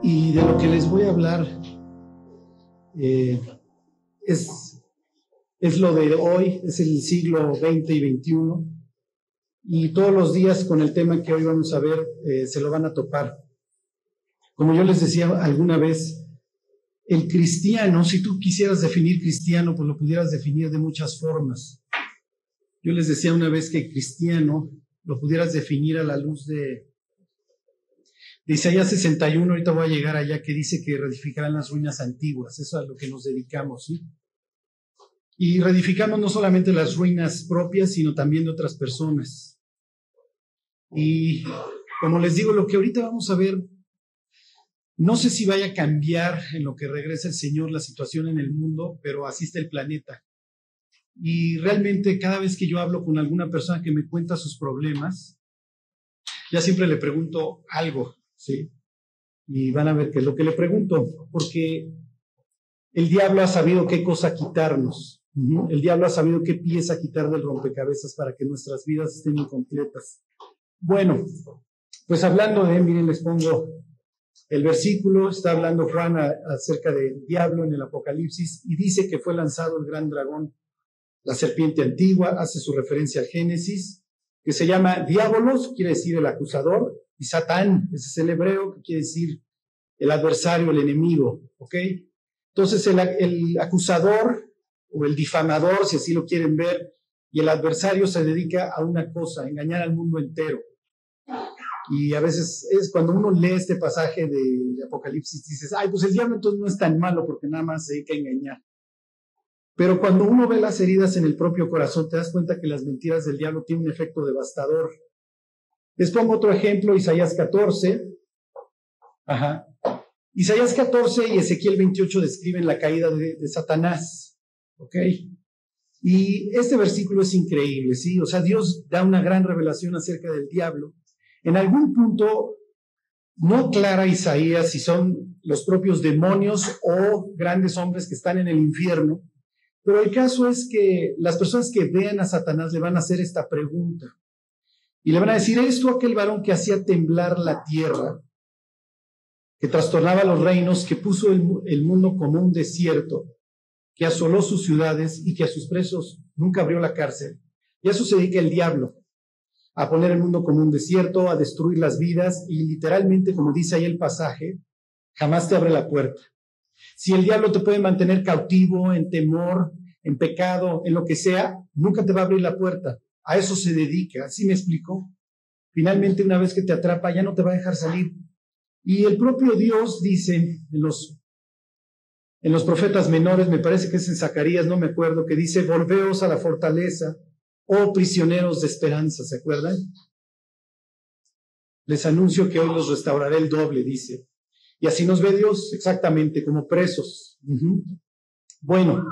Y de lo que les voy a hablar es lo de hoy, es el siglo XX y XXI, y todos los días con el tema que hoy vamos a ver se lo van a topar. Como yo les decía alguna vez, el cristiano, si tú quisieras definir cristiano, pues lo pudieras definir de muchas formas. Yo les decía una vez que cristiano lo pudieras definir a la luz de Isaías 61, ahorita voy a llegar allá, que dice que reedificarán las ruinas antiguas. Eso es a lo que nos dedicamos, ¿sí? Y reedificamos no solamente las ruinas propias, sino también de otras personas. Y como les digo, lo que ahorita vamos a ver, no sé si vaya a cambiar en lo que regresa el Señor la situación en el mundo, pero así está el planeta. Y realmente cada vez que yo hablo con alguna persona que me cuenta sus problemas, ya siempre le pregunto algo, ¿sí? Y van a ver qué es lo que le pregunto, porque el diablo ha sabido qué cosa quitarnos. El diablo ha sabido qué pieza quitar del rompecabezas para que nuestras vidas estén incompletas. Bueno, pues hablando de, miren, les pongo el versículo, está hablando Juan acerca del diablo en el Apocalipsis, y dice que fue lanzado el gran dragón, la serpiente antigua, hace su referencia al Génesis, que se llama Diabolos, quiere decir el acusador, y Satán, ese es el hebreo, que quiere decir el adversario, el enemigo, ¿ok? Entonces el acusador o el difamador, si así lo quieren ver, y el adversario se dedica a una cosa, engañar al mundo entero. Y a veces es cuando uno lee este pasaje de Apocalipsis, dices, ay, pues el diablo entonces no es tan malo porque nada más se dedica a engañar. Pero cuando uno ve las heridas en el propio corazón, te das cuenta que las mentiras del diablo tienen un efecto devastador. Les pongo otro ejemplo, Isaías 14. Isaías 14 y Ezequiel 28 describen la caída de Satanás. ¿Ok? Y este versículo es increíble, ¿sí? O sea, Dios da una gran revelación acerca del diablo. En algún punto no aclara Isaías si son los propios demonios o grandes hombres que están en el infierno, pero el caso es que las personas que vean a Satanás le van a hacer esta pregunta y le van a decir, ¿eres tú aquel varón que hacía temblar la tierra, que trastornaba los reinos, que puso el mundo como un desierto, que asoló sus ciudades y que a sus presos nunca abrió la cárcel? Y a eso se dedica el diablo, a poner el mundo como un desierto, a destruir las vidas, y literalmente, como dice ahí el pasaje, jamás te abre la puerta. Si el diablo te puede mantener cautivo, en temor, en pecado, en lo que sea, nunca te va a abrir la puerta. A eso se dedica, ¿sí me explico? Finalmente, una vez que te atrapa, ya no te va a dejar salir. Y el propio Dios dice en los profetas menores, me parece que es en Zacarías, no me acuerdo, que dice, volveos a la fortaleza, oh prisioneros de esperanza, ¿se acuerdan? Les anuncio que hoy los restauraré el doble, dice. Y así nos ve Dios, exactamente, como presos. Bueno,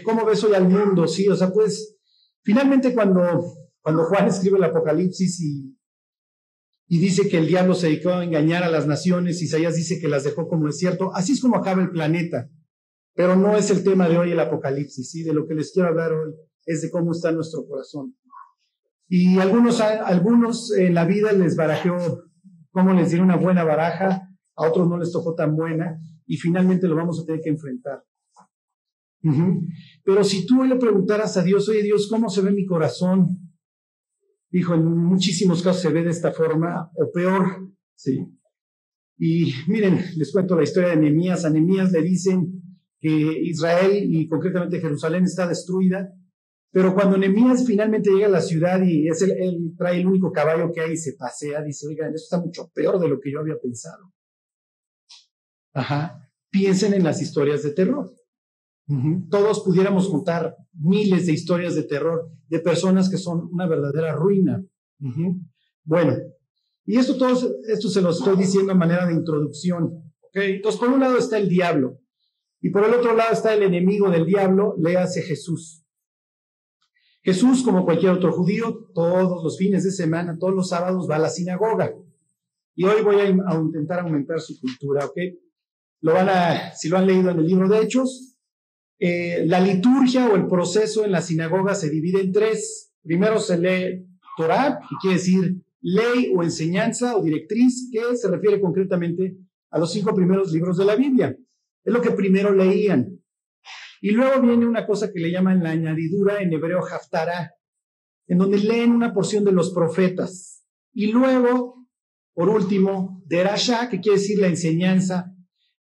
¿cómo ves hoy al mundo? Sí, o sea, pues, finalmente cuando Juan escribe el Apocalipsis y dice que el diablo se dedicó a engañar a las naciones, Isaías dice que las dejó como desierto, así es como acaba el planeta. Pero no es el tema de hoy el Apocalipsis, ¿sí? De lo que les quiero hablar hoy es de cómo está nuestro corazón. Y algunos en la vida les barajeó, ¿cómo les diré? Una buena baraja, a otros no les tocó tan buena, y finalmente lo vamos a tener que enfrentar. Pero si tú hoy le preguntaras a Dios, oye Dios, ¿cómo se ve mi corazón? Dijo, en muchísimos casos se ve de esta forma, o peor, ¿sí? Y miren, les cuento la historia de Nehemías. A Nehemías le dicen que Israel y concretamente Jerusalén está destruida, pero cuando Nehemías finalmente llega a la ciudad y él trae el único caballo que hay y se pasea, dice, oigan, esto está mucho peor de lo que yo había pensado. Piensen en las historias de terror. Todos pudiéramos contar miles de historias de terror de personas que son una verdadera ruina. Bueno, y todo esto se lo estoy diciendo a manera de introducción. ¿Okay? Entonces, por un lado está el diablo y por el otro lado está el enemigo del diablo, léase Jesús. Jesús, como cualquier otro judío, todos los fines de semana, todos los sábados va a la sinagoga. Y hoy voy a intentar aumentar su cultura, ¿ok? Si lo han leído en el libro de Hechos, la liturgia o el proceso en la sinagoga se divide en tres. Primero se lee Torá, que quiere decir ley o enseñanza o directriz, que se refiere concretamente a los 5 primeros libros de la Biblia. Es lo que primero leían. Y luego viene una cosa que le llaman la añadidura, en hebreo haftará, en donde leen una porción de los profetas. Y luego, por último, derashá, que quiere decir la enseñanza,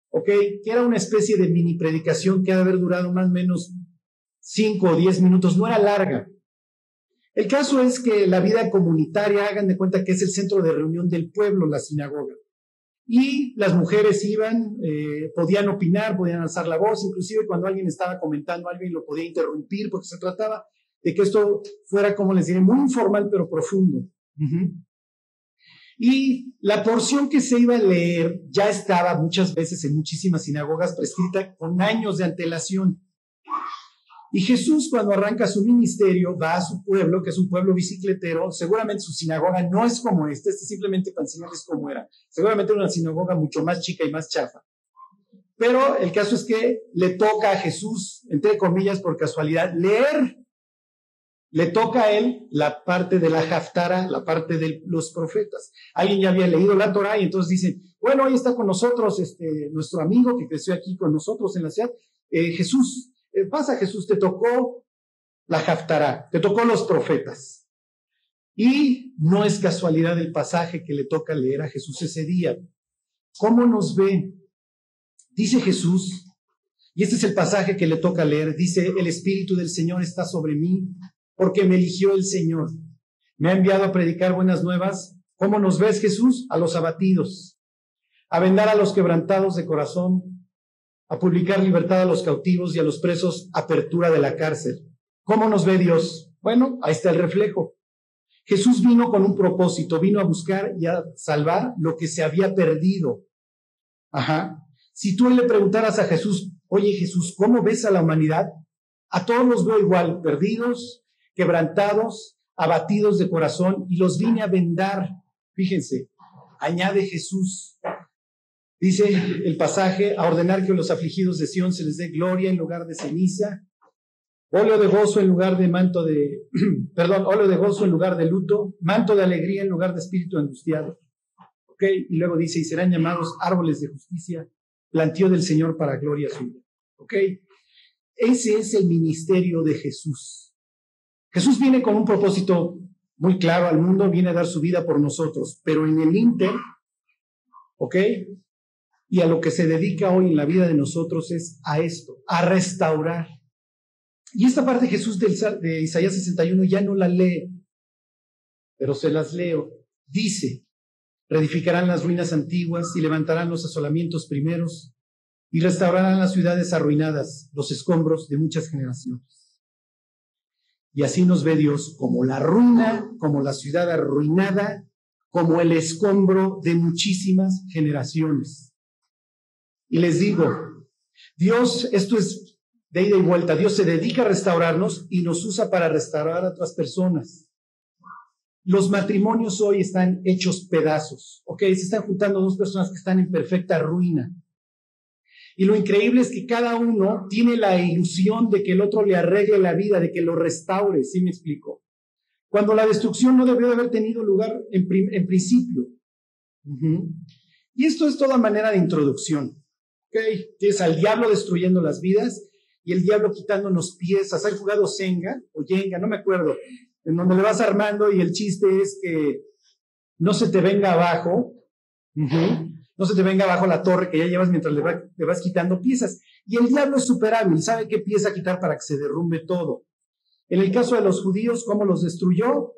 ¿ok? Que era una especie de mini predicación que ha de haber durado más o menos 5 o 10 minutos, no era larga. El caso es que la vida comunitaria, hagan de cuenta que es el centro de reunión del pueblo, la sinagoga. Y las mujeres iban, podían opinar, podían alzar la voz, inclusive cuando alguien estaba comentando, alguien lo podía interrumpir, porque se trataba de que esto fuera, como les diré, muy informal pero profundo. Y la porción que se iba a leer ya estaba muchas veces en muchísimas sinagogas prescrita con años de antelación. Y Jesús, cuando arranca su ministerio, va a su pueblo, que es un pueblo bicicletero. Seguramente su sinagoga no es como este simplemente para enseñarles cómo era. Seguramente era una sinagoga mucho más chica y más chafa. Pero el caso es que le toca a Jesús, entre comillas, por casualidad, leer. Le toca a él la parte de la Haftara, la parte de los profetas. Alguien ya había leído la Torah y entonces dicen, bueno, hoy está con nosotros nuestro amigo que creció aquí con nosotros en la ciudad, Jesús. Pasa, Jesús, te tocó la Haftara, te tocó los profetas. Y no es casualidad el pasaje que le toca leer a Jesús ese día. ¿Cómo nos ve? Dice Jesús, y este es el pasaje que le toca leer, dice, el Espíritu del Señor está sobre mí, porque me eligió el Señor. Me ha enviado a predicar buenas nuevas. ¿Cómo nos ves, Jesús? A los abatidos, a vendar a los quebrantados de corazón, a publicar libertad a los cautivos y a los presos, apertura de la cárcel. ¿Cómo nos ve Dios? Bueno, ahí está el reflejo. Jesús vino con un propósito, vino a buscar y a salvar lo que se había perdido. Si tú le preguntaras a Jesús, oye Jesús, ¿cómo ves a la humanidad? A todos los veo igual, perdidos, quebrantados, abatidos de corazón, y los vine a vendar. Fíjense, añade Jesús. Dice el pasaje, a ordenar que a los afligidos de Sión se les dé gloria en lugar de ceniza, óleo de gozo en lugar de óleo de gozo en lugar de luto, manto de alegría en lugar de espíritu angustiado. ¿Ok? Y luego dice, y serán llamados árboles de justicia, plantío del Señor para gloria suya. ¿Ok? Ese es el ministerio de Jesús. Jesús viene con un propósito muy claro al mundo, viene a dar su vida por nosotros, pero en el ínter, ¿ok? Y a lo que se dedica hoy en la vida de nosotros es a esto, a restaurar. Y esta parte de Jesús de Isaías 61 ya no la lee, pero se las leo. Dice, reedificarán las ruinas antiguas y levantarán los asolamientos primeros y restaurarán las ciudades arruinadas, los escombros de muchas generaciones. Y así nos ve Dios como la ruina, como la ciudad arruinada, como el escombro de muchísimas generaciones. Y les digo, Dios, esto es de ida y vuelta, Dios se dedica a restaurarnos y nos usa para restaurar a otras personas. Los matrimonios hoy están hechos pedazos, ¿ok? Se están juntando dos personas que están en perfecta ruina. Y lo increíble es que cada uno tiene la ilusión de que el otro le arregle la vida, de que lo restaure, ¿sí me explico? Cuando la destrucción no debió de haber tenido lugar en principio. Y esto es toda manera de introducción. ¿Okay? Tienes al diablo destruyendo las vidas y el diablo quitándonos piezas. ¿Has jugado Senga o Jenga? No me acuerdo. En donde le vas armando y el chiste es que no se te venga abajo. No se te venga abajo la torre que ya llevas mientras le vas quitando piezas. Y el diablo es súper hábil. Sabe qué pieza quitar para que se derrumbe todo. En el caso de los judíos, ¿cómo los destruyó?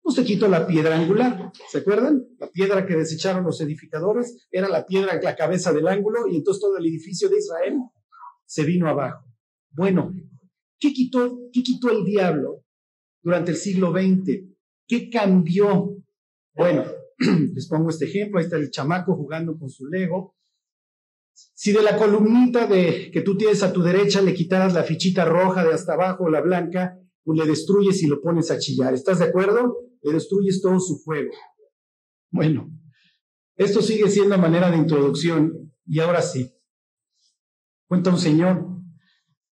Pues se quitó la piedra angular, ¿se acuerdan? La piedra que desecharon los edificadores era la piedra, la cabeza del ángulo, y entonces todo el edificio de Israel se vino abajo. Bueno, ¿qué quitó el diablo durante el siglo XX? ¿Qué cambió? Bueno, les pongo este ejemplo, ahí está el chamaco jugando con su Lego. Si de la columnita que tú tienes a tu derecha le quitaras la fichita roja de hasta abajo, la blanca, pues le destruyes y lo pones a chillar. ¿Estás de acuerdo? Le destruyes todo su juego. Bueno, esto sigue siendo manera de introducción. Y ahora sí. Cuenta un señor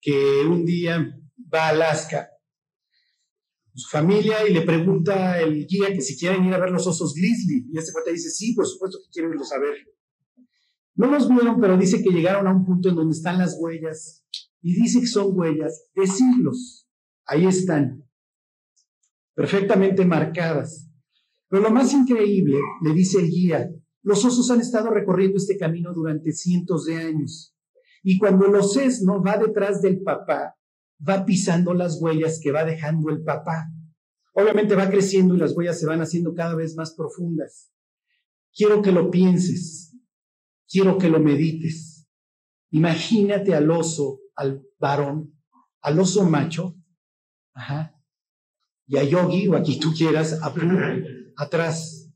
que un día va a Alaska con su familia y le pregunta al guía que si quieren ir a ver los osos grizzly. Y este cuate dice, sí, por supuesto que quiero irlos a ver. No los vieron, pero dice que llegaron a un punto en donde están las huellas, y dice que son huellas de siglos. Ahí están, perfectamente marcadas. Pero lo más increíble, le dice el guía, los osos han estado recorriendo este camino durante cientos de años. Y cuando el osesno va detrás del papá, va pisando las huellas que va dejando el papá. Obviamente va creciendo y las huellas se van haciendo cada vez más profundas. Quiero que lo pienses, quiero que lo medites. Imagínate al oso, al varón, al oso macho, y a Yogi, o a quien tú quieras, atrás,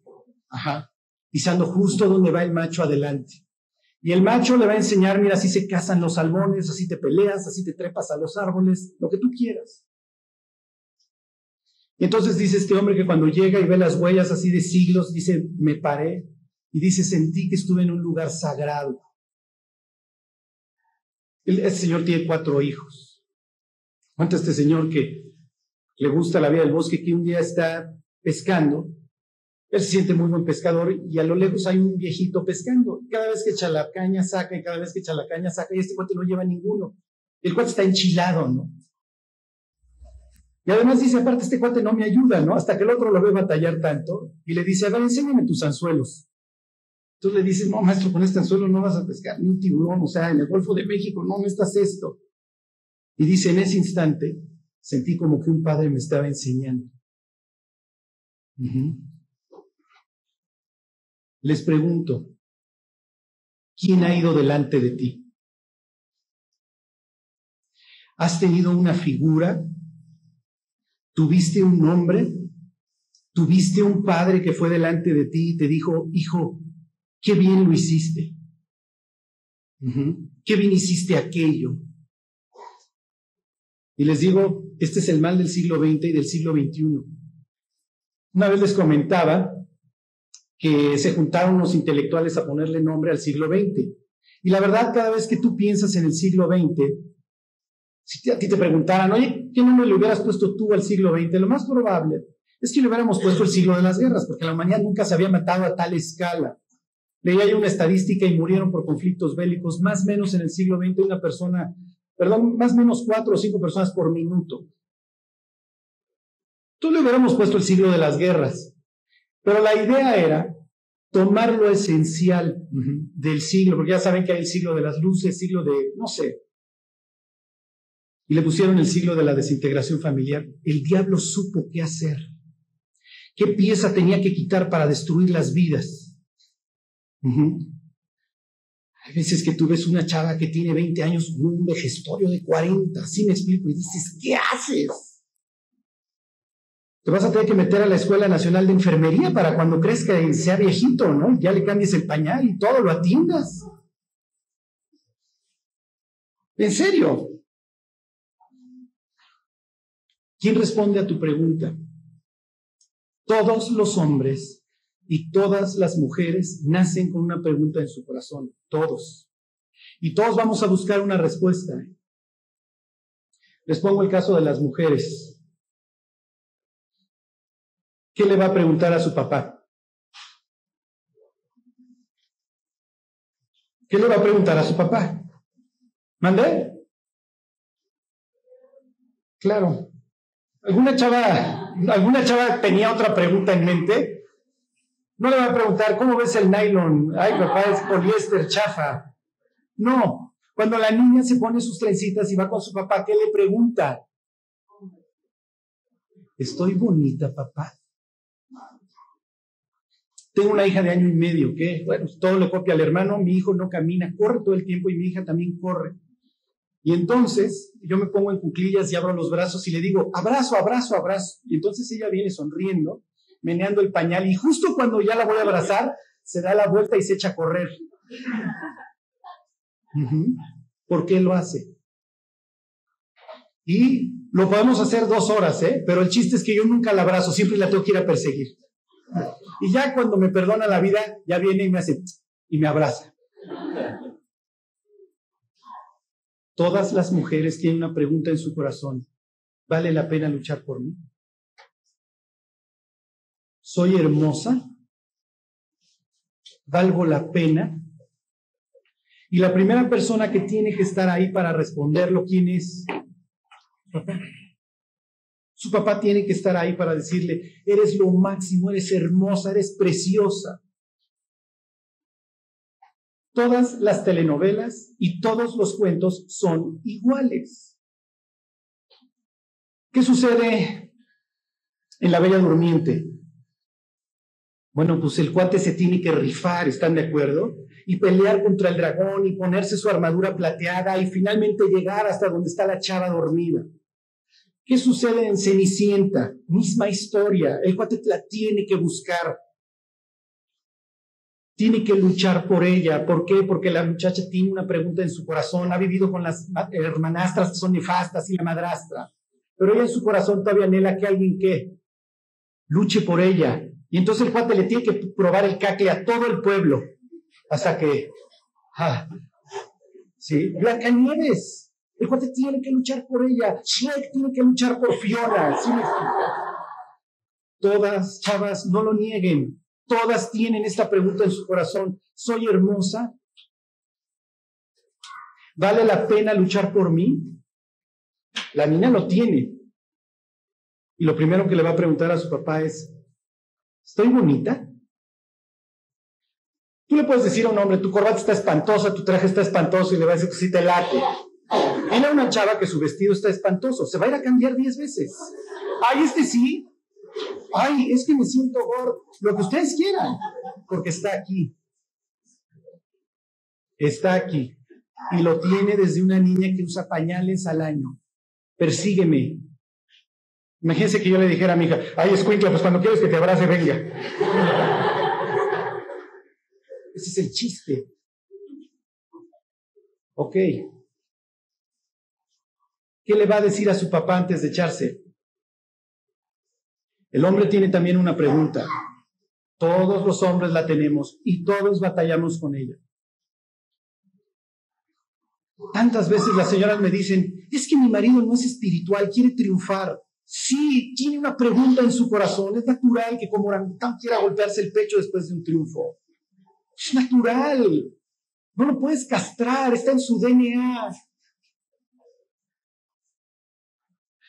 pisando justo donde va el macho adelante. Y el macho le va a enseñar, mira, así se cazan los salmones, así te peleas, así te trepas a los árboles, lo que tú quieras. Y entonces dice este hombre que cuando llega y ve las huellas así de siglos, dice, me paré, y dice, sentí que estuve en un lugar sagrado. Este señor tiene 4 hijos. Cuenta este señor que le gusta la vida del bosque, que un día está pescando. Él se siente muy buen pescador y a lo lejos hay un viejito pescando. Cada vez que echa la caña saca y cada vez que echa la caña saca y este cuate no lleva ninguno. El cuate está enchilado, ¿no? Y además dice, aparte este cuate no me ayuda, ¿no? Hasta que el otro lo ve batallar tanto y le dice, a ver, enséñame tus anzuelos. Entonces le dices, no, maestro, con este anzuelo no vas a pescar ni un tiburón, o sea, en el Golfo de México no estás esto. Y dice, en ese instante sentí como que un padre me estaba enseñando. Les pregunto, ¿quién ha ido delante de ti? ¿Has tenido una figura? ¿Tuviste un nombre? ¿Tuviste un padre que fue delante de ti y te dijo, hijo, qué bien lo hiciste? ¿Qué bien hiciste aquello? Y les digo, este es el mal del siglo XX y del siglo XXI. Una vez les comentaba que se juntaron unos intelectuales a ponerle nombre al siglo XX. Y la verdad, cada vez que tú piensas en el siglo XX, si a ti te preguntaran, oye, ¿qué nombre le hubieras puesto tú al siglo XX? Lo más probable es que le hubiéramos puesto el siglo de las guerras, porque la humanidad nunca se había matado a tal escala. Leía yo una estadística y murieron por conflictos bélicos, más o menos en el siglo XX más o menos 4 o 5 personas por minuto. Tú le hubiéramos puesto el siglo de las guerras. Pero la idea era tomar lo esencial del siglo, porque ya saben que hay el siglo de las luces, siglo de, no sé. Y le pusieron el siglo de la desintegración familiar. El diablo supo qué hacer. ¿Qué pieza tenía que quitar para destruir las vidas? Hay veces que tú ves una chava que tiene 20 años, un vejestorio de 40, así me explico, y dices, ¿qué haces? Te vas a tener que meter a la Escuela Nacional de Enfermería para cuando crezca y sea viejito, ¿no? Ya le cambies el pañal y todo, lo atiendas. ¿En serio? ¿Quién responde a tu pregunta? Todos los hombres y todas las mujeres nacen con una pregunta en su corazón. Todos. Y todos vamos a buscar una respuesta. Les pongo el caso de las mujeres. ¿Qué le va a preguntar a su papá? ¿Qué le va a preguntar a su papá? ¿Mandé? Claro. ¿Alguna chava tenía otra pregunta en mente? No le va a preguntar, ¿cómo ves el nylon? Ay, papá, es poliéster chafa. No. Cuando la niña se pone sus trencitas y va con su papá, ¿qué le pregunta? ¿Estoy bonita, papá? Tengo una hija de 1 año y medio que, bueno, todo le copia al hermano, mi hijo no camina, corre todo el tiempo y mi hija también corre. Y entonces yo me pongo en cuclillas y abro los brazos y le digo, abrazo, abrazo, abrazo. Y entonces ella viene sonriendo, meneando el pañal y justo cuando ya la voy a abrazar, se da la vuelta y se echa a correr. ¿Por qué lo hace? Y lo podemos hacer 2 horas, pero el chiste es que yo nunca la abrazo, siempre la tengo que ir a perseguir. Y ya cuando me perdona la vida, ya viene y me hace, y me abraza. Todas las mujeres tienen una pregunta en su corazón. ¿Vale la pena luchar por mí? ¿Soy hermosa? ¿Valgo la pena? Y la primera persona que tiene que estar ahí para responderlo, ¿quién es? Papá. Su papá tiene que estar ahí para decirle, eres lo máximo, eres hermosa, eres preciosa. Todas las telenovelas y todos los cuentos son iguales. ¿Qué sucede en La Bella Durmiente? Bueno, pues el cuate se tiene que rifar, ¿están de acuerdo? Y pelear contra el dragón y ponerse su armadura plateada y finalmente llegar hasta donde está la chava dormida. ¿Qué sucede en Cenicienta? Misma historia. El cuate la tiene que buscar. Tiene que luchar por ella. ¿Por qué? Porque la muchacha tiene una pregunta en su corazón. Ha vivido con las hermanastras que son nefastas y la madrastra. Pero ella en su corazón todavía anhela que alguien que luche por ella. Y entonces el cuate le tiene que probar el cacle a todo el pueblo. Hasta que... ¿sí? Blancanieves. El cuate tiene que luchar por ella. Shrek tiene que luchar por Fiona. ¿Sí me explico? Todas, chavas, no lo nieguen. Todas tienen esta pregunta en su corazón. ¿Soy hermosa? ¿Vale la pena luchar por mí? La niña lo tiene. Y lo primero que le va a preguntar a su papá es, ¿estoy bonita? Tú le puedes decir a un hombre, tu corbata está espantosa, tu traje está espantoso, y le va a decir que sí te late. Dile a una chava que su vestido está espantoso, se va a ir a cambiar 10 veces. Ay, este sí. Ay, es que me siento gordo. Lo que ustedes quieran, porque está aquí. Está aquí. Y lo tiene desde una niña que usa pañales al año. Persígueme. Imagínense que yo le dijera a mi hija, ay, escuincla, pues cuando quieres que te abrace, venga. Ese es el chiste. Ok. ¿Qué le va a decir a su papá antes de echarse? El hombre tiene también una pregunta. Todos los hombres la tenemos y todos batallamos con ella. Tantas veces las señoras me dicen, es que mi marido no es espiritual, quiere triunfar. Sí, tiene una pregunta en su corazón. Es natural que como orangután quiera golpearse el pecho después de un triunfo. Es natural. No lo puedes castrar, está en su DNA.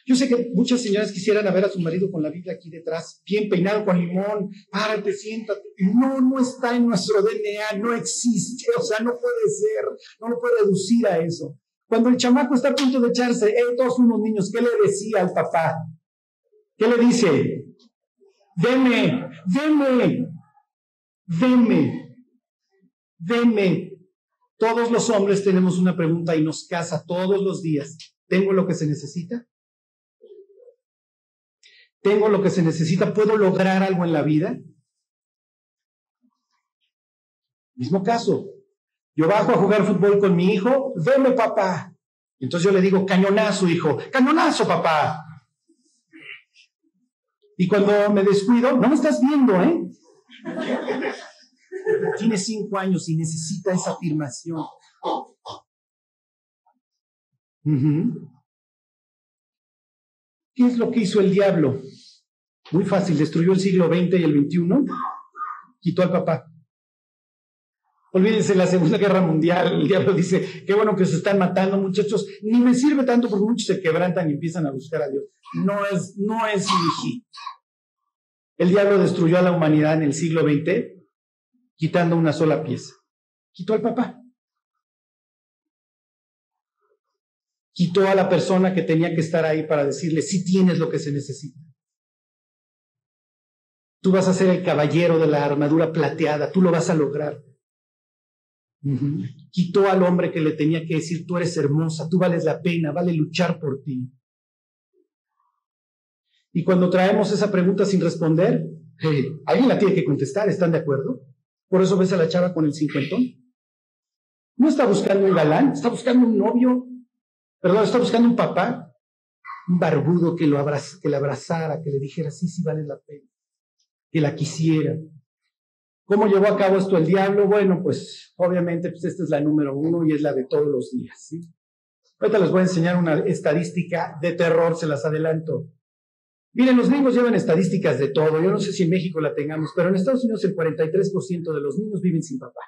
Yo sé que muchas señoras quisieran ver a su marido con la Biblia aquí detrás, bien peinado con limón, párate, siéntate. No, no está en nuestro DNA, no existe, o sea, no puede ser, no lo puede reducir a eso. Cuando el chamaco está a punto de echarse, todos unos niños, ¿qué le decía al papá? ¿Qué le dice? Deme, deme, deme, deme. Todos los hombres tenemos una pregunta y nos casa todos los días. ¿Tengo lo que se necesita? ¿Tengo lo que se necesita? ¿Puedo lograr algo en la vida? Mismo caso. Yo bajo a jugar fútbol con mi hijo, veme papá. Entonces yo le digo, cañonazo, hijo, cañonazo, papá. Y cuando me descuido, no me estás viendo, ¿eh? Tiene 5 años y necesita esa afirmación. ¿Qué es lo que hizo el diablo? Muy fácil, destruyó el siglo XX y el XXI, quitó al papá. Olvídense la Segunda Guerra Mundial, el diablo dice, qué bueno que se están matando, muchachos, ni me sirve tanto porque muchos se quebrantan y empiezan a buscar a Dios. No es mi hijito. El diablo destruyó a la humanidad en el siglo XX, quitando una sola pieza. Quitó al papá. Quitó a la persona que tenía que estar ahí para decirle, sí tienes lo que se necesita. Tú vas a ser el caballero de la armadura plateada, tú lo vas a lograr. Quitó al hombre que le tenía que decir, tú eres hermosa, tú vales la pena, vale luchar por ti. Y cuando traemos esa pregunta sin responder, alguien la tiene que contestar, ¿están de acuerdo? Por eso ves a la chava con el 50. No está buscando un galán, está buscando un novio. Perdón, está buscando un papá, un barbudo que la abrazara, que le dijera, sí, sí vale la pena, que la quisiera. ¿Cómo llevó a cabo esto el diablo? Bueno, pues obviamente pues esta es la número 1 y es la de todos los días, ¿sí? Ahorita les voy a enseñar una estadística de terror, se las adelanto. Miren, los gringos llevan estadísticas de todo, yo no sé si en México la tengamos, pero en Estados Unidos el 43% de los niños viven sin papá.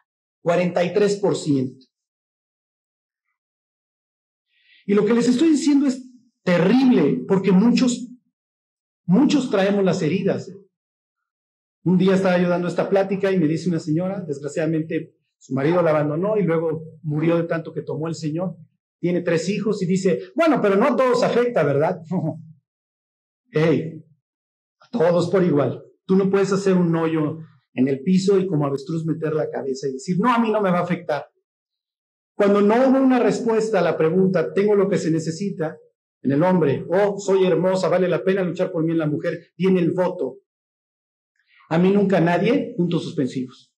43%. Y lo que les estoy diciendo es terrible, porque muchos traemos las heridas. Un día estaba yo dando esta plática y me dice una señora, desgraciadamente su marido la abandonó y luego murió de tanto que tomó el Señor. Tiene 3 hijos y dice, bueno, pero no a todos afecta, ¿verdad? Hey, a todos por igual. Tú no puedes hacer un hoyo en el piso y como avestruz meter la cabeza y decir, no, a mí no me va a afectar. Cuando no hubo una respuesta a la pregunta, tengo lo que se necesita en el hombre, oh, soy hermosa, vale la pena luchar por mí en la mujer, viene el voto. A mí nunca nadie, puntos suspensivos.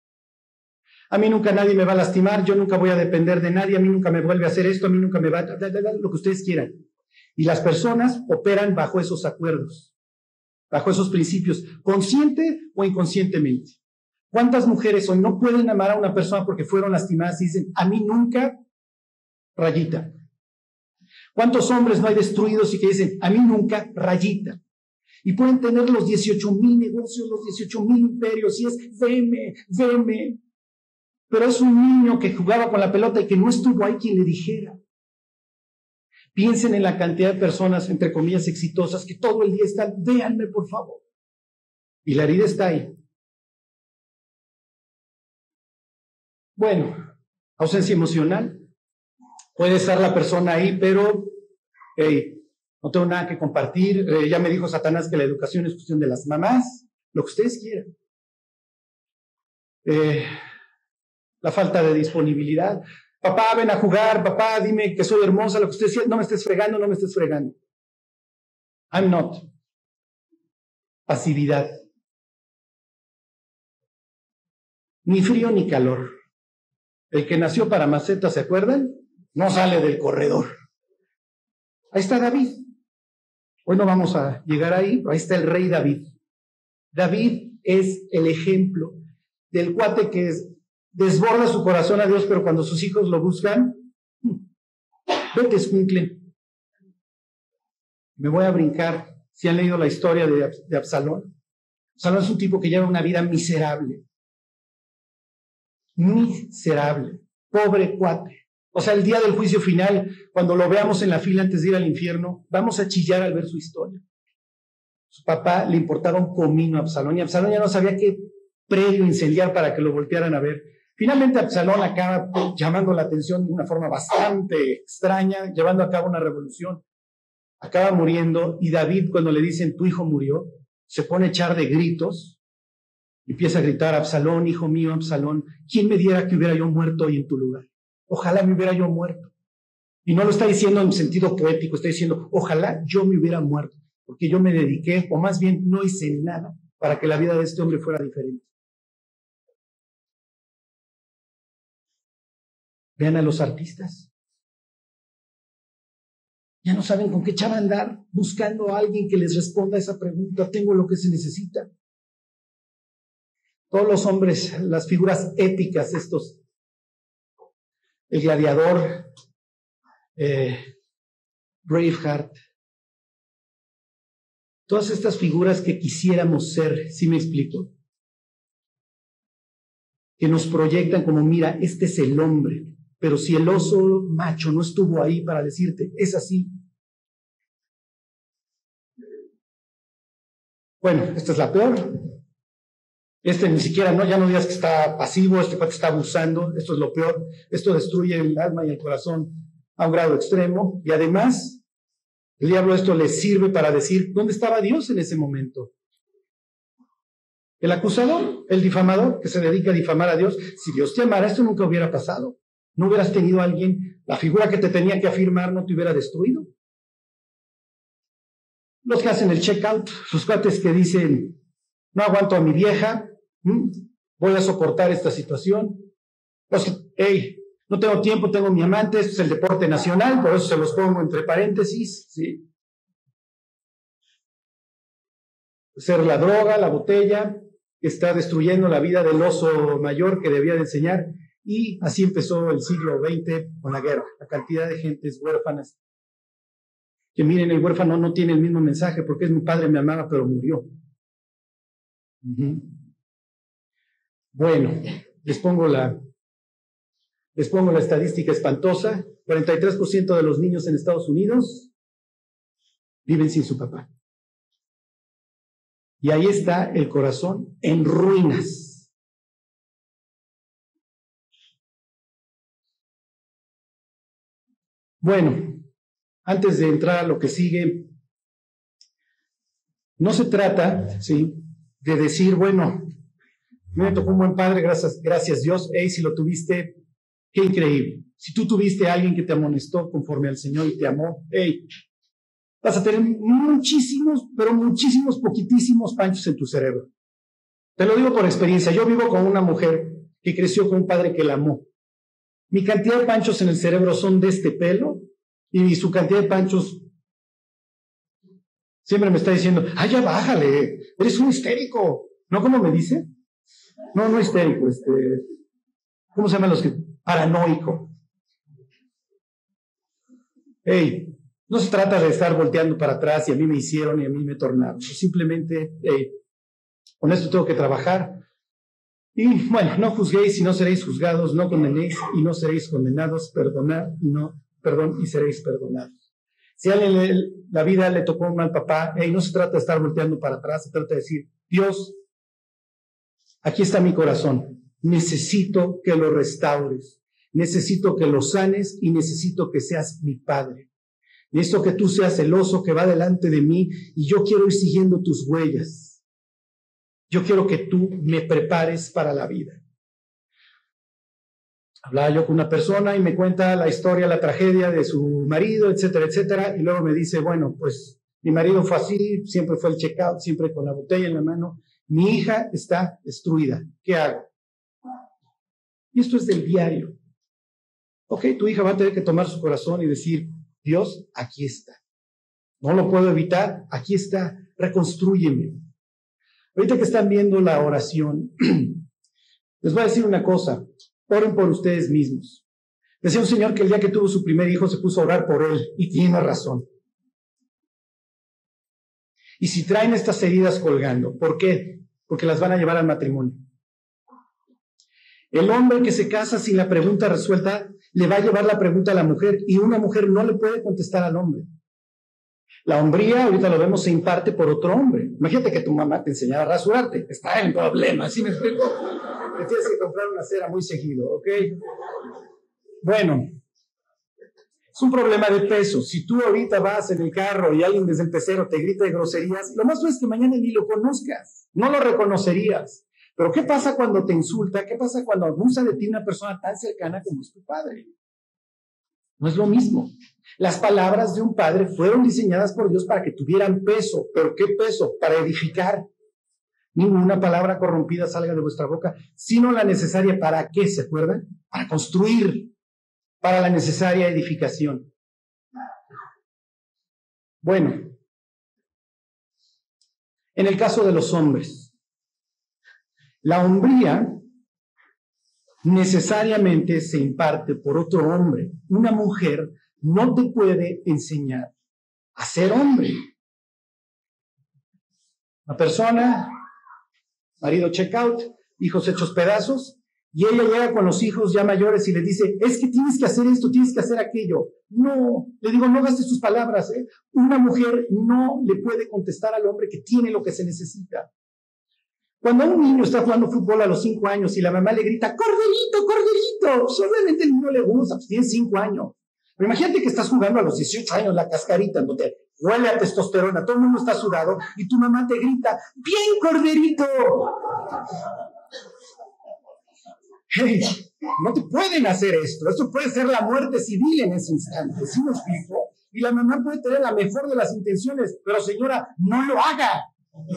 A mí nunca nadie me va a lastimar, yo nunca voy a depender de nadie, a mí nunca me vuelve a hacer esto, a mí nunca me va a... lo que ustedes quieran. Y las personas operan bajo esos acuerdos, bajo esos principios, consciente o inconscientemente. ¿Cuántas mujeres hoy no pueden amar a una persona porque fueron lastimadas y dicen, a mí nunca, rayita? ¿Cuántos hombres no hay destruidos y que dicen, a mí nunca, rayita? Y pueden tener los 18,000 negocios, los 18,000 imperios, y es, veme. Pero es un niño que jugaba con la pelota y que no estuvo ahí quien le dijera. Piensen en la cantidad de personas, entre comillas, exitosas, que todo el día están, véanme por favor. Y la herida está ahí. Bueno, ausencia emocional. Puede estar la persona ahí, pero hey, no tengo nada que compartir. Ya me dijo Satanás que la educación es cuestión de las mamás, lo que ustedes quieran. La falta de disponibilidad. Papá, ven a jugar, papá, dime que soy hermosa, lo que ustedes quieran. No me estés fregando, no me estés fregando. I'm not. Pasividad. Ni frío ni calor. El que nació para maceta, ¿se acuerdan? No sale del corredor. Ahí está David. Hoy no vamos a llegar ahí, pero ahí está el rey David. David es el ejemplo del cuate que desborda su corazón a Dios, pero cuando sus hijos lo buscan, vete, escuincle. Me voy a brincar. Si han leído la historia de Absalón. Absalón es un tipo que lleva una vida miserable. Miserable. Pobre cuate. O sea, el día del juicio final, cuando lo veamos en la fila antes de ir al infierno, vamos a chillar al ver su historia. Su papá le importaba un comino a Absalón y Absalón ya no sabía qué predio incendiar para que lo voltearan a ver. Finalmente Absalón acaba llamando la atención de una forma bastante extraña, llevando a cabo una revolución. Acaba muriendo y David, cuando le dicen tu hijo murió, se pone a echar de gritos y empieza a gritar, Absalón, hijo mío, Absalón, ¿quién me diera que hubiera yo muerto hoy en tu lugar? Ojalá me hubiera yo muerto. Y no lo está diciendo en sentido poético, está diciendo, ojalá yo me hubiera muerto, porque yo me dediqué, o más bien no hice nada para que la vida de este hombre fuera diferente. Vean a los artistas. Ya no saben con qué echar a andar buscando a alguien que les responda a esa pregunta, ¿tengo lo que se necesita? Todos los hombres, las figuras épicas, estos, el gladiador, Braveheart, todas estas figuras que quisiéramos ser, ¿sí me explico? Que nos proyectan como, mira, este es el hombre, pero si el oso macho no estuvo ahí para decirte, es así. Bueno, esta es la peor. Este ni siquiera, no, ya no digas que está pasivo, este cuate está abusando, esto es lo peor. Esto destruye el alma y el corazón a un grado extremo. Y además, el diablo esto le sirve para decir, ¿dónde estaba Dios en ese momento? El acusador, el difamador, que se dedica a difamar a Dios. Si Dios te amara, esto nunca hubiera pasado. No hubieras tenido a alguien, la figura que te tenía que afirmar no te hubiera destruido. Los que hacen el check-out, sus cuates que dicen, no aguanto a mi vieja, voy a soportar esta situación. Los que, hey, no tengo tiempo, tengo mi amante, esto es el deporte nacional, por eso se los pongo entre paréntesis, ¿sí? Ser la droga, la botella, que está destruyendo la vida del oso mayor que debía de enseñar, y así empezó el siglo XX con la guerra, la cantidad de gentes huérfanas. Que miren, el huérfano no tiene el mismo mensaje, porque es mi padre, me amaba, pero murió. Bueno, les pongo la estadística espantosa. 43% de los niños en Estados Unidos viven sin su papá. Y ahí está el corazón en ruinas. Bueno, antes de entrar a lo que sigue, no se trata, ¿sí?, de decir, bueno, me tocó un buen padre, gracias Dios, si lo tuviste, qué increíble. Si tú tuviste a alguien que te amonestó conforme al Señor y te amó, vas a tener muchísimos, pero muchísimos, poquitísimos panchos en tu cerebro. Te lo digo por experiencia. Yo vivo con una mujer que creció con un padre que la amó. Mi cantidad de panchos en el cerebro son de este pelo y su cantidad de panchos siempre me está diciendo, ya bájale, eres un histérico. ¿No? ¿Cómo me dice? No histérico, ¿cómo se llaman los que? Paranoico. No se trata de estar volteando para atrás y a mí me hicieron y a mí me tornaron. Simplemente, con esto tengo que trabajar. Y bueno, no juzguéis y no seréis juzgados, no condenéis y no seréis condenados, perdonad y seréis perdonados. Si a alguien la vida le tocó un mal papá, no se trata de estar volteando para atrás, se trata de decir, Dios, aquí está mi corazón, necesito que lo restaures, necesito que lo sanes y necesito que seas mi padre. Necesito que tú seas el oso que va delante de mí y yo quiero ir siguiendo tus huellas. Yo quiero que tú me prepares para la vida. Hablaba yo con una persona y me cuenta la historia, la tragedia de su marido, etcétera, etcétera, y luego me dice, bueno, pues mi marido fue así, siempre fue el checkout, siempre con la botella en la mano. Mi hija está destruida. ¿Qué hago? Y esto es del diario. Tu hija va a tener que tomar su corazón y decir, Dios, aquí está. No lo puedo evitar, aquí está, reconstrúyeme. Ahorita que están viendo la oración, les voy a decir una cosa, oren por ustedes mismos. Decía un señor que el día que tuvo su primer hijo se puso a orar por él, y tiene razón. Y si traen estas heridas colgando, ¿por qué? Porque las van a llevar al matrimonio. El hombre que se casa sin la pregunta resuelta, le va a llevar la pregunta a la mujer, y una mujer no le puede contestar al hombre. La hombría, ahorita lo vemos, se imparte por otro hombre. Imagínate que tu mamá te enseñara a rasurarte. Está en problema, ¿sí me explico? Te tienes que comprar una cera muy seguido, ¿ok? Bueno, es un problema de peso. Si tú ahorita vas en el carro y alguien desde el pecero te grita de groserías, lo más probable es que mañana ni lo conozcas. No lo reconocerías. Pero ¿qué pasa cuando te insulta? ¿Qué pasa cuando abusa de ti una persona tan cercana como es tu padre? No es lo mismo. Las palabras de un padre fueron diseñadas por Dios para que tuvieran peso. ¿Pero qué peso? Para edificar. Ninguna palabra corrompida salga de vuestra boca, sino la necesaria para qué, ¿se acuerdan? Para construir, para la necesaria edificación. Bueno, en el caso de los hombres, la hombría necesariamente se imparte por otro hombre. Una mujer no te puede enseñar a ser hombre. Una persona, marido checkout, hijos hechos pedazos, y ella llega con los hijos ya mayores y les dice, es que tienes que hacer esto, tienes que hacer aquello. No, le digo, no gastes sus palabras. Una mujer no le puede contestar al hombre que tiene lo que se necesita. Cuando un niño está jugando fútbol a los 5 años y la mamá le grita, ¡corderito, corderito! Pues obviamente el niño le gusta, pues tiene 5 años. Pero imagínate que estás jugando a los 18 años la cascarita, en donde huele a testosterona, todo el mundo está sudado, y tu mamá te grita, ¡bien, corderito! Hey, no te pueden hacer esto. Esto puede ser la muerte civil en ese instante, ¿sí me explico? Y la mamá puede tener la mejor de las intenciones, pero señora, no lo haga.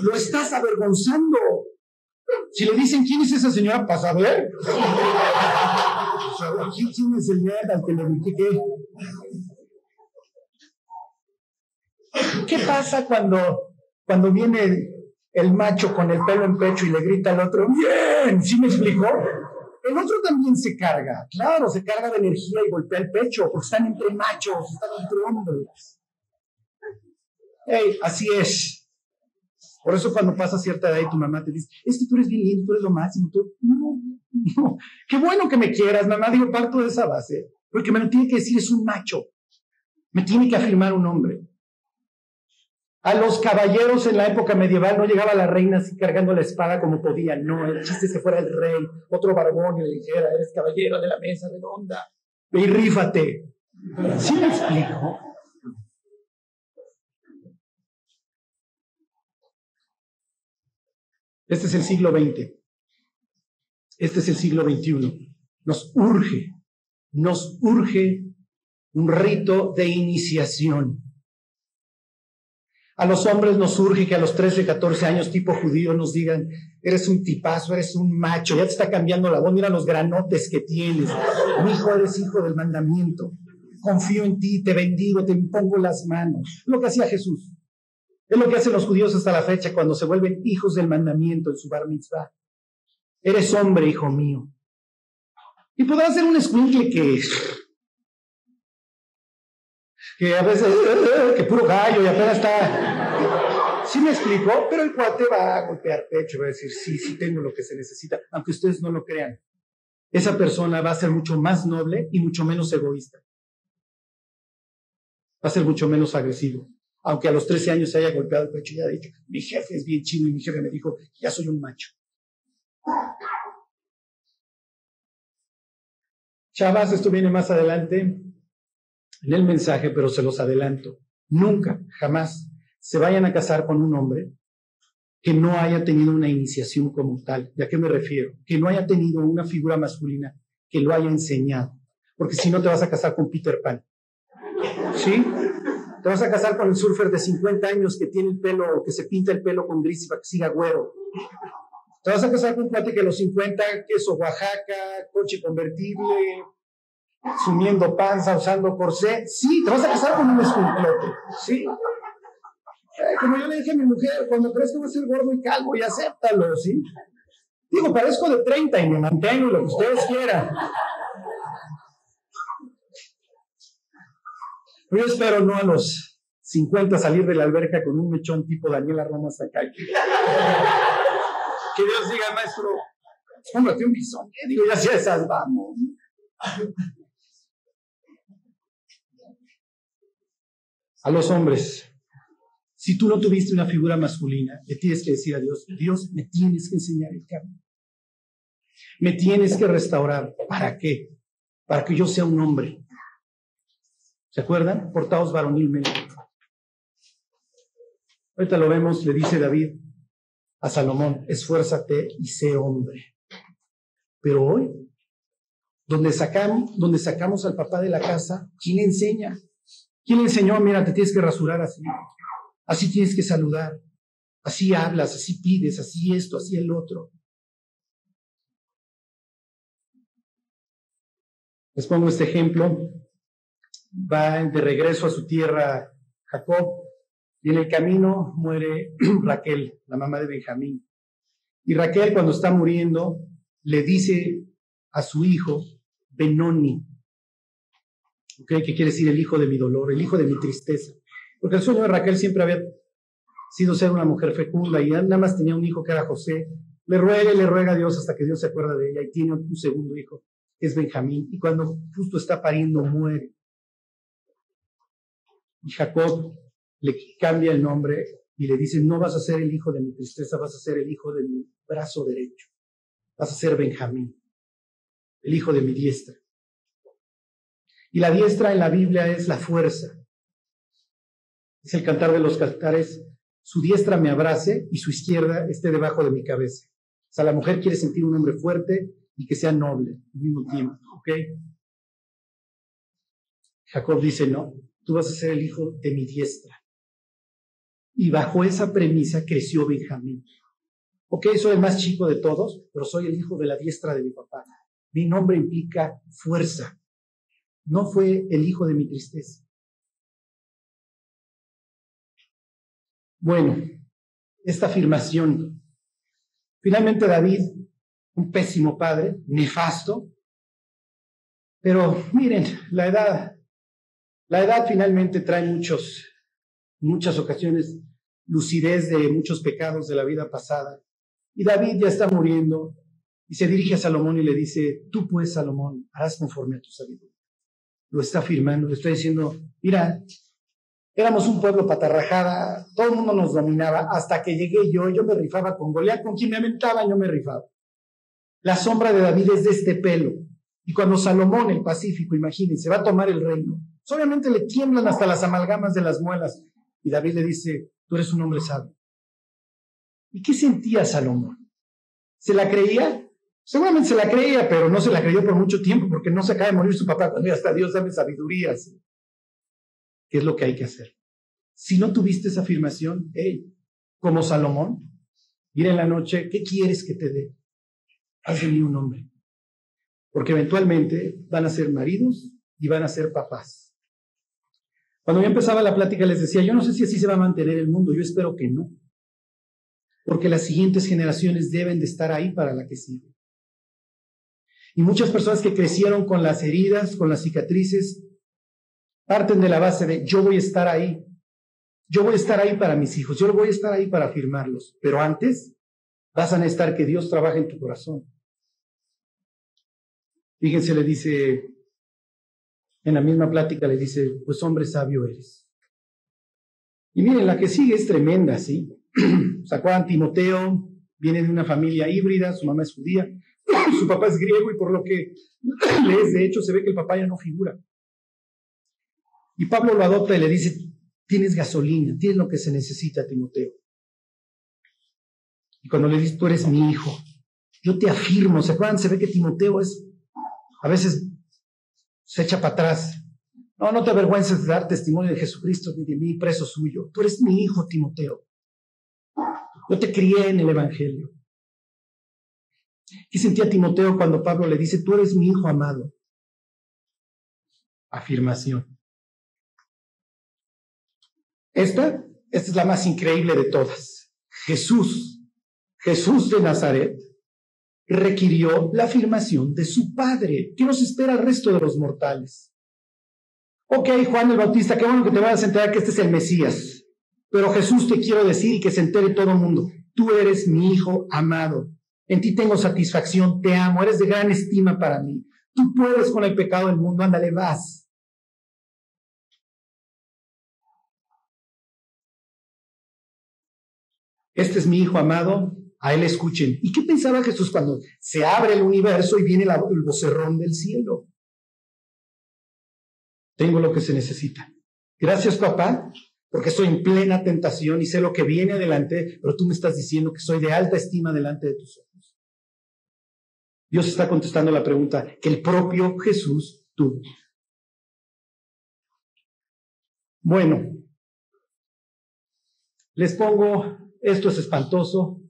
Lo estás avergonzando. Si le dicen, ¿quién es esa señora? ¿Para saber? ¿Quién es el nerd al que le dije qué pasa cuando viene el macho con el pelo en pecho y le grita al otro, ¡bien! ¿Sí me explicó? El otro también se carga, claro, se carga de energía y golpea el pecho, porque están entre machos, están entre hombres. Así es. Por eso cuando pasa cierta edad y tu mamá te dice, es que tú eres bien lindo, tú eres lo máximo. No. Qué bueno que me quieras, mamá, digo, parto de esa base. Porque me lo tiene que decir, es un macho. Me tiene que afirmar un hombre. A los caballeros en la época medieval no llegaba la reina así cargando la espada como podía. No, el chiste es que fuera el rey, otro barbón y le dijera, eres caballero de la mesa redonda, ve y rífate. ¿Sí me explico? Este es el siglo XX. Este es el siglo XXI. Nos urge un rito de iniciación. A los hombres nos urge que a los 13, 14 años, tipo judío, nos digan, eres un tipazo, eres un macho, ya te está cambiando la voz, mira los granotes que tienes. Mi hijo, eres hijo del mandamiento. Confío en ti, te bendigo, te impongo las manos. Es lo que hacía Jesús. Es lo que hacen los judíos hasta la fecha cuando se vuelven hijos del mandamiento en su bar mitzvah. Eres hombre, hijo mío. Y podrá ser un escuincle que a veces, que puro gallo y apenas está. ¿Sí me explico? Pero el cuate va a golpear pecho y va a decir, sí tengo lo que se necesita, aunque ustedes no lo crean. Esa persona va a ser mucho más noble y mucho menos egoísta. Va a ser mucho menos agresivo. Aunque a los 13 años se haya golpeado el pecho y haya dicho, mi jefe es bien chido y mi jefe me dijo, ya soy un macho. Chavas, esto viene más adelante en el mensaje, pero se los adelanto. Nunca, jamás se vayan a casar con un hombre que no haya tenido una iniciación como tal. ¿Y a qué me refiero? Que no haya tenido una figura masculina que lo haya enseñado. Porque si no te vas a casar con Peter Pan. ¿Sí? Te vas a casar con el surfer de 50 años que tiene el pelo, que se pinta el pelo con gris para que siga güero. Te vas a casar con un cuate que a los 50, queso Oaxaca, coche convertible, sumiendo panza, usando corsé. Sí, te vas a casar con un escuinclote. Sí. Como yo le dije a mi mujer, cuando crees que voy a ser gordo y calvo, y acéptalo, ¿sí? Digo, parezco de 30 y me mantengo, lo que ustedes quieran. Pero yo espero no a los 50 salir de la alberca con un mechón tipo Daniela Roma Sakai. Que Dios diga, maestro, cómprate un bisón. Digo, ya si esas vamos. A los hombres, si tú no tuviste una figura masculina, le tienes que decir a Dios, Dios, me tienes que enseñar el camino. Me tienes que restaurar. ¿Para qué? Para que yo sea un hombre. ¿Se acuerdan? Portaos varonilmente. Ahorita lo vemos, le dice David a Salomón, esfuérzate y sé hombre. Pero hoy, donde sacamos al papá de la casa, ¿quién le enseña? ¿Quién le enseñó? Mira, te tienes que rasurar así. Así tienes que saludar. Así hablas, así pides, así esto, así el otro. Les pongo este ejemplo. Va de regreso a su tierra Jacob y en el camino muere Raquel, la mamá de Benjamín. Y Raquel, cuando está muriendo, le dice a su hijo Benoni, ¿okay? Que quiere decir el hijo de mi dolor, el hijo de mi tristeza. Porque el sueño de Raquel siempre había sido ser una mujer fecunda y nada más tenía un hijo que era José. Le ruega a Dios hasta que Dios se acuerda de ella y tiene un segundo hijo, que es Benjamín. Y cuando justo está pariendo, muere. Y Jacob le cambia el nombre y le dice, no vas a ser el hijo de mi tristeza, vas a ser el hijo de mi brazo derecho. Vas a ser Benjamín, el hijo de mi diestra. Y la diestra en la Biblia es la fuerza. Es el cantar de los cantares, su diestra me abrace y su izquierda esté debajo de mi cabeza. O sea, la mujer quiere sentir un hombre fuerte y que sea noble al mismo tiempo, ¿ok? Jacob dice, no, tú vas a ser el hijo de mi diestra. Y bajo esa premisa creció Benjamín. Ok, soy el más chico de todos, pero soy el hijo de la diestra de mi papá. Mi nombre implica fuerza. No fue el hijo de mi tristeza. Bueno, esta afirmación. Finalmente David, un pésimo padre, nefasto. Pero miren, la edad finalmente trae muchas ocasiones, lucidez de muchos pecados de la vida pasada. Y David ya está muriendo y se dirige a Salomón y le dice, tú pues, Salomón, harás conforme a tu sabiduría. lo está afirmando, le está diciendo, mira, éramos un pueblo patarrajada, todo el mundo nos dominaba, hasta que llegué yo me rifaba con Goliat, con quien me aventaba yo me rifaba. La sombra de David es de este pelo. Y cuando Salomón, el Pacífico, imagínense, va a tomar el reino, obviamente le tiemblan hasta las amalgamas de las muelas. Y David le dice, tú eres un hombre sabio. ¿Y qué sentía Salomón? ¿Se la creía? Seguramente se la creía, pero no se la creyó por mucho tiempo, porque no se acaba de morir su papá cuando ya está Dios, dame sabiduría. ¿Qué es lo que hay que hacer? Si no tuviste esa afirmación, como Salomón, ir en la noche, ¿qué quieres que te dé? Haz de mí un hombre. Porque eventualmente van a ser maridos y van a ser papás. Cuando yo empezaba la plática les decía, yo no sé si así se va a mantener el mundo, yo espero que no. Porque las siguientes generaciones deben de estar ahí para la que sigue. Y muchas personas que crecieron con las heridas, con las cicatrices, parten de la base de yo voy a estar ahí. Yo voy a estar ahí para mis hijos, yo voy a estar ahí para afirmarlos. Pero antes vas a necesitar que Dios trabaje en tu corazón. Fíjense, le dice, en la misma plática le dice, pues hombre sabio eres. Y miren, la que sigue es tremenda, ¿sí? Sacó a Timoteo, viene de una familia híbrida, su mamá es judía, su papá es griego y por lo que lees, de hecho, se ve que el papá ya no figura. Y Pablo lo adopta y le dice, tienes gasolina, tienes lo que se necesita, Timoteo. Y cuando le dice, tú eres mi hijo, yo te afirmo, ¿se acuerdan? Se ve que Timoteo a veces se echa para atrás. No te avergüences de dar testimonio de Jesucristo ni de mí, preso suyo. Tú eres mi hijo, Timoteo. Yo te crié en el Evangelio. ¿Qué sentía Timoteo cuando Pablo le dice, tú eres mi hijo amado? Afirmación. Esta es la más increíble de todas. Jesús de Nazaret, requirió la afirmación de su Padre. ¿Qué nos espera al resto de los mortales? Ok, Juan el Bautista, qué bueno que te vayas a enterar que este es el Mesías. Pero Jesús, te quiero decir y que se entere todo el mundo, tú eres mi hijo amado. En ti tengo satisfacción, te amo, eres de gran estima para mí. Tú puedes con el pecado del mundo, ándale, vas. Este es mi hijo amado, a él escuchen. ¿Y qué pensaba Jesús cuando se abre el universo y viene el vocerrón del cielo? Tengo lo que se necesita. Gracias, papá, porque estoy en plena tentación y sé lo que viene adelante, pero tú me estás diciendo que soy de alta estima delante de tus ojos. Dios está contestando la pregunta que el propio Jesús tuvo. Bueno, les pongo, esto es espantoso.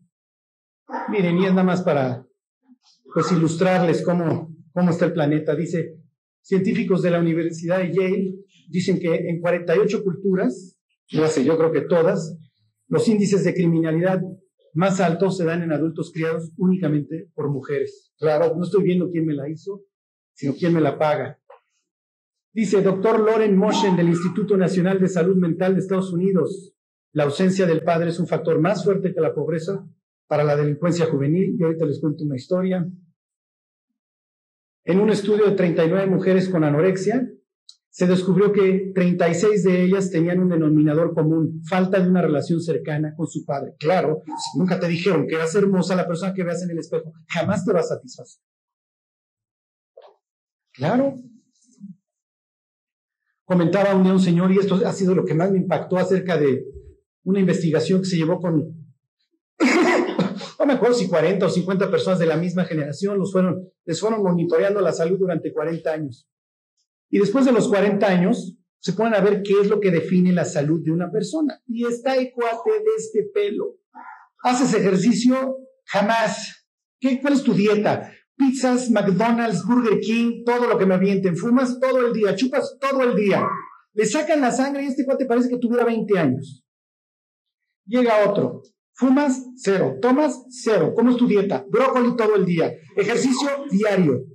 Miren, y es nada más para ilustrarles cómo está el planeta. Dice, científicos de la Universidad de Yale dicen que en 48 culturas, no sé, yo creo que todas, los índices de criminalidad más altos se dan en adultos criados únicamente por mujeres. Claro, no estoy viendo quién me la hizo, sino quién me la paga. Dice doctor Loren Moshen del Instituto Nacional de Salud Mental de Estados Unidos, la ausencia del padre es un factor más fuerte que la pobreza para la delincuencia juvenil, y ahorita les cuento una historia. En un estudio de 39 mujeres con anorexia, se descubrió que 36 de ellas tenían un denominador común, falta de una relación cercana con su padre. Claro, si nunca te dijeron que eras hermosa, la persona que veas en el espejo jamás te va a satisfacer. Claro. Comentaba un señor, y esto ha sido lo que más me impactó acerca de una investigación que se llevó con, no me acuerdo si 40 o 50 personas de la misma generación, les fueron monitoreando la salud durante 40 años. Y después de los 40 años, se ponen a ver qué es lo que define la salud de una persona. Y está el cuate de este pelo. ¿Haces ejercicio? Jamás. ¿Cuál es tu dieta? Pizzas, McDonald's, Burger King, todo lo que me avienten. Fumas todo el día, chupas todo el día. Le sacan la sangre y este cuate parece que tuviera 20 años. Llega otro. Fumas, 0. Tomas, 0. ¿Cómo es tu dieta? Brócoli todo el día. Ejercicio diario.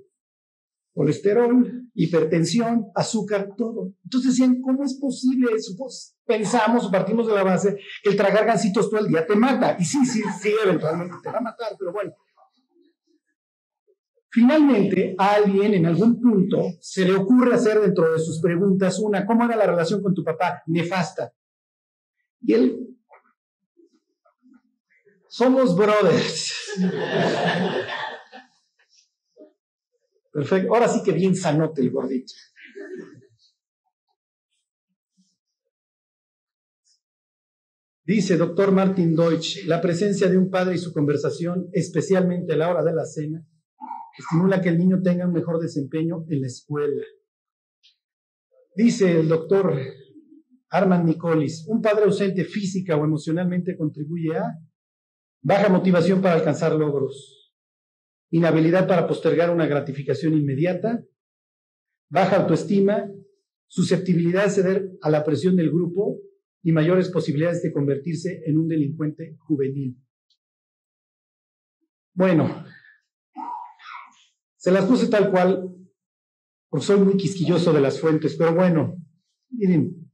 Colesterol, hipertensión, azúcar, todo. Entonces decían, ¿cómo es posible eso? Pues pensamos, partimos de la base que el tragar gansitos todo el día te mata. Y sí, eventualmente te va a matar, pero bueno. Finalmente, a alguien en algún punto se le ocurre hacer dentro de sus preguntas una, ¿cómo era la relación con tu papá? Nefasta. Y él, somos brothers. Perfecto. Ahora sí que bien sanote el gordito. Dice doctor Martin Deutsch, la presencia de un padre y su conversación, especialmente a la hora de la cena, estimula que el niño tenga un mejor desempeño en la escuela. Dice el doctor Armand Nicolis, un padre ausente física o emocionalmente contribuye a baja motivación para alcanzar logros, inhabilidad para postergar una gratificación inmediata, baja autoestima, susceptibilidad a ceder a la presión del grupo y mayores posibilidades de convertirse en un delincuente juvenil. Bueno, se las puse tal cual, porque soy muy quisquilloso de las fuentes, pero bueno, miren,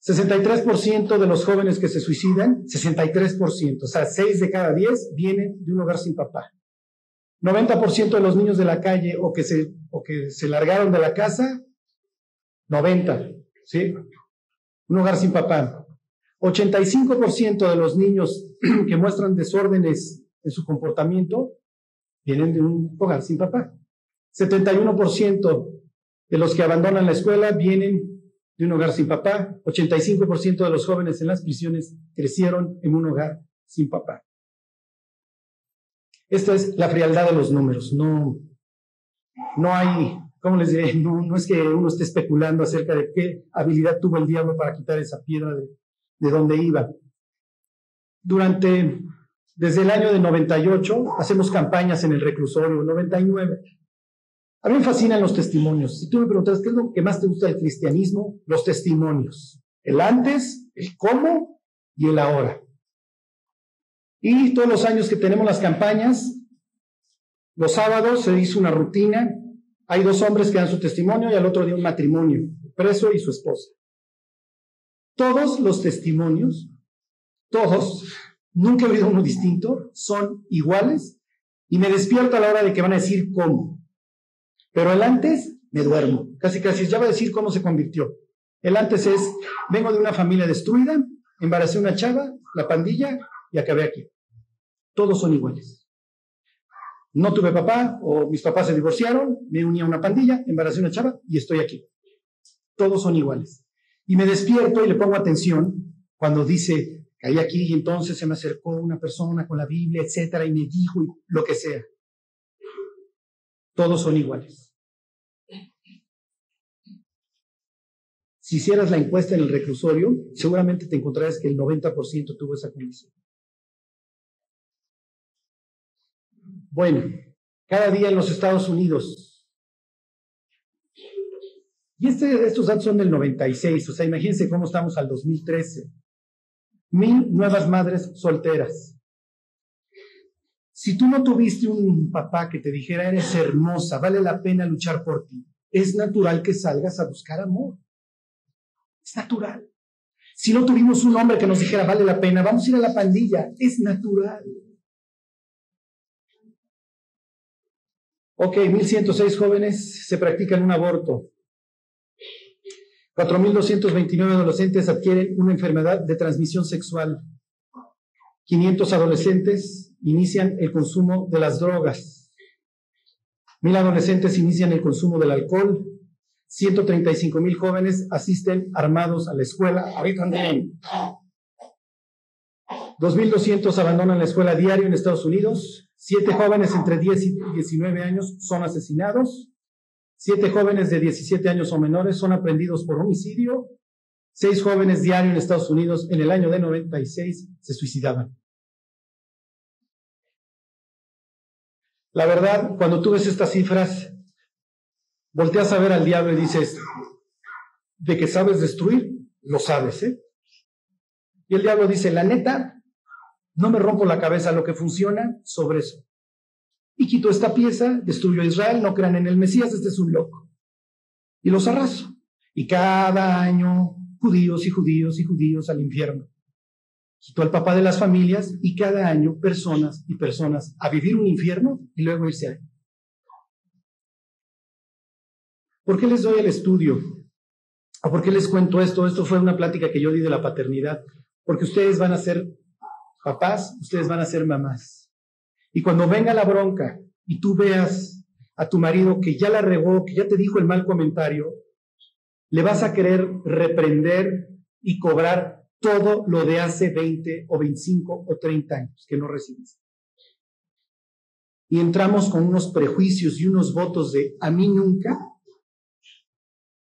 63% de los jóvenes que se suicidan, 63%, o sea, 6 de cada 10 vienen de un hogar sin papá. 90% de los niños de la calle o que se largaron de la casa, 90, ¿sí? Un hogar sin papá. 85% de los niños que muestran desórdenes en su comportamiento vienen de un hogar sin papá. 71% de los que abandonan la escuela vienen de un hogar sin papá. 85% de los jóvenes en las prisiones crecieron en un hogar sin papá. Esta es la frialdad de los números. No hay, ¿cómo les diré? No es que uno esté especulando acerca de qué habilidad tuvo el diablo para quitar esa piedra de donde iba. Desde el año de 98, hacemos campañas en el reclusorio, 99. A mí me fascinan los testimonios. Si tú me preguntas, ¿qué es lo que más te gusta del cristianismo? Los testimonios. El antes, el cómo y el ahora. Y todos los años que tenemos las campañas, los sábados se hizo una rutina. Hay 2 hombres que dan su testimonio y al otro día un matrimonio, el preso y su esposa. Todos los testimonios, todos, nunca he oído uno distinto, son iguales y me despierto a la hora de que van a decir cómo. Pero el antes me duermo, casi ya va a decir cómo se convirtió. El antes es, vengo de una familia destruida, embaracé a una chava, la pandilla y acabé aquí. Todos son iguales. No tuve papá o mis papás se divorciaron, me uní a una pandilla, embaracé a una chava y estoy aquí. Todos son iguales. Y me despierto y le pongo atención cuando dice, caí aquí y entonces se me acercó una persona con la Biblia, etcétera, y me dijo lo que sea. Todos son iguales. Si hicieras la encuesta en el reclusorio, seguramente te encontrarás que el 90% tuvo esa condición. Bueno, cada día en los Estados Unidos. Y estos datos son del 96, o sea, imagínense cómo estamos al 2013. 1000 nuevas madres solteras. Si tú no tuviste un papá que te dijera, eres hermosa, vale la pena luchar por ti, es natural que salgas a buscar amor. Es natural. Si no tuvimos un hombre que nos dijera, vale la pena, vamos a ir a la pandilla, es natural. Ok, 1106 jóvenes se practican un aborto. 4.229 adolescentes adquieren una enfermedad de transmisión sexual. 500 adolescentes inician el consumo de las drogas. 1.000 adolescentes inician el consumo del alcohol. 135.000 jóvenes asisten armados a la escuela. Ahorita andan. 2.200 abandonan la escuela diario en Estados Unidos. 7 jóvenes entre 10 y 19 años son asesinados. 7 jóvenes de 17 años o menores son aprendidos por homicidio. 6 jóvenes diarios en Estados Unidos en el año de 96 se suicidaban. La verdad, cuando tú ves estas cifras, volteas a ver al diablo y dices, de que sabes destruir, lo sabes, ¿eh? Y el diablo dice, la neta, no me rompo la cabeza, lo que funciona sobre eso. Y quito esta pieza, destruyo a Israel, no crean en el Mesías, este es un loco. Y los arraso. Y cada año, judíos y judíos y judíos al infierno. Quito al papá de las familias y cada año personas y personas a vivir un infierno y luego irse ahí. ¿Por qué les doy el estudio? ¿O por qué les cuento esto? Esto fue una plática que yo di de la paternidad. Porque ustedes van a ser papás, ustedes van a ser mamás. Y cuando venga la bronca y tú veas a tu marido que ya la regó, que ya te dijo el mal comentario, le vas a querer reprender y cobrar todo lo de hace 20 o 25 o 30 años que no recibiste. Y entramos con unos prejuicios y unos votos de a mí nunca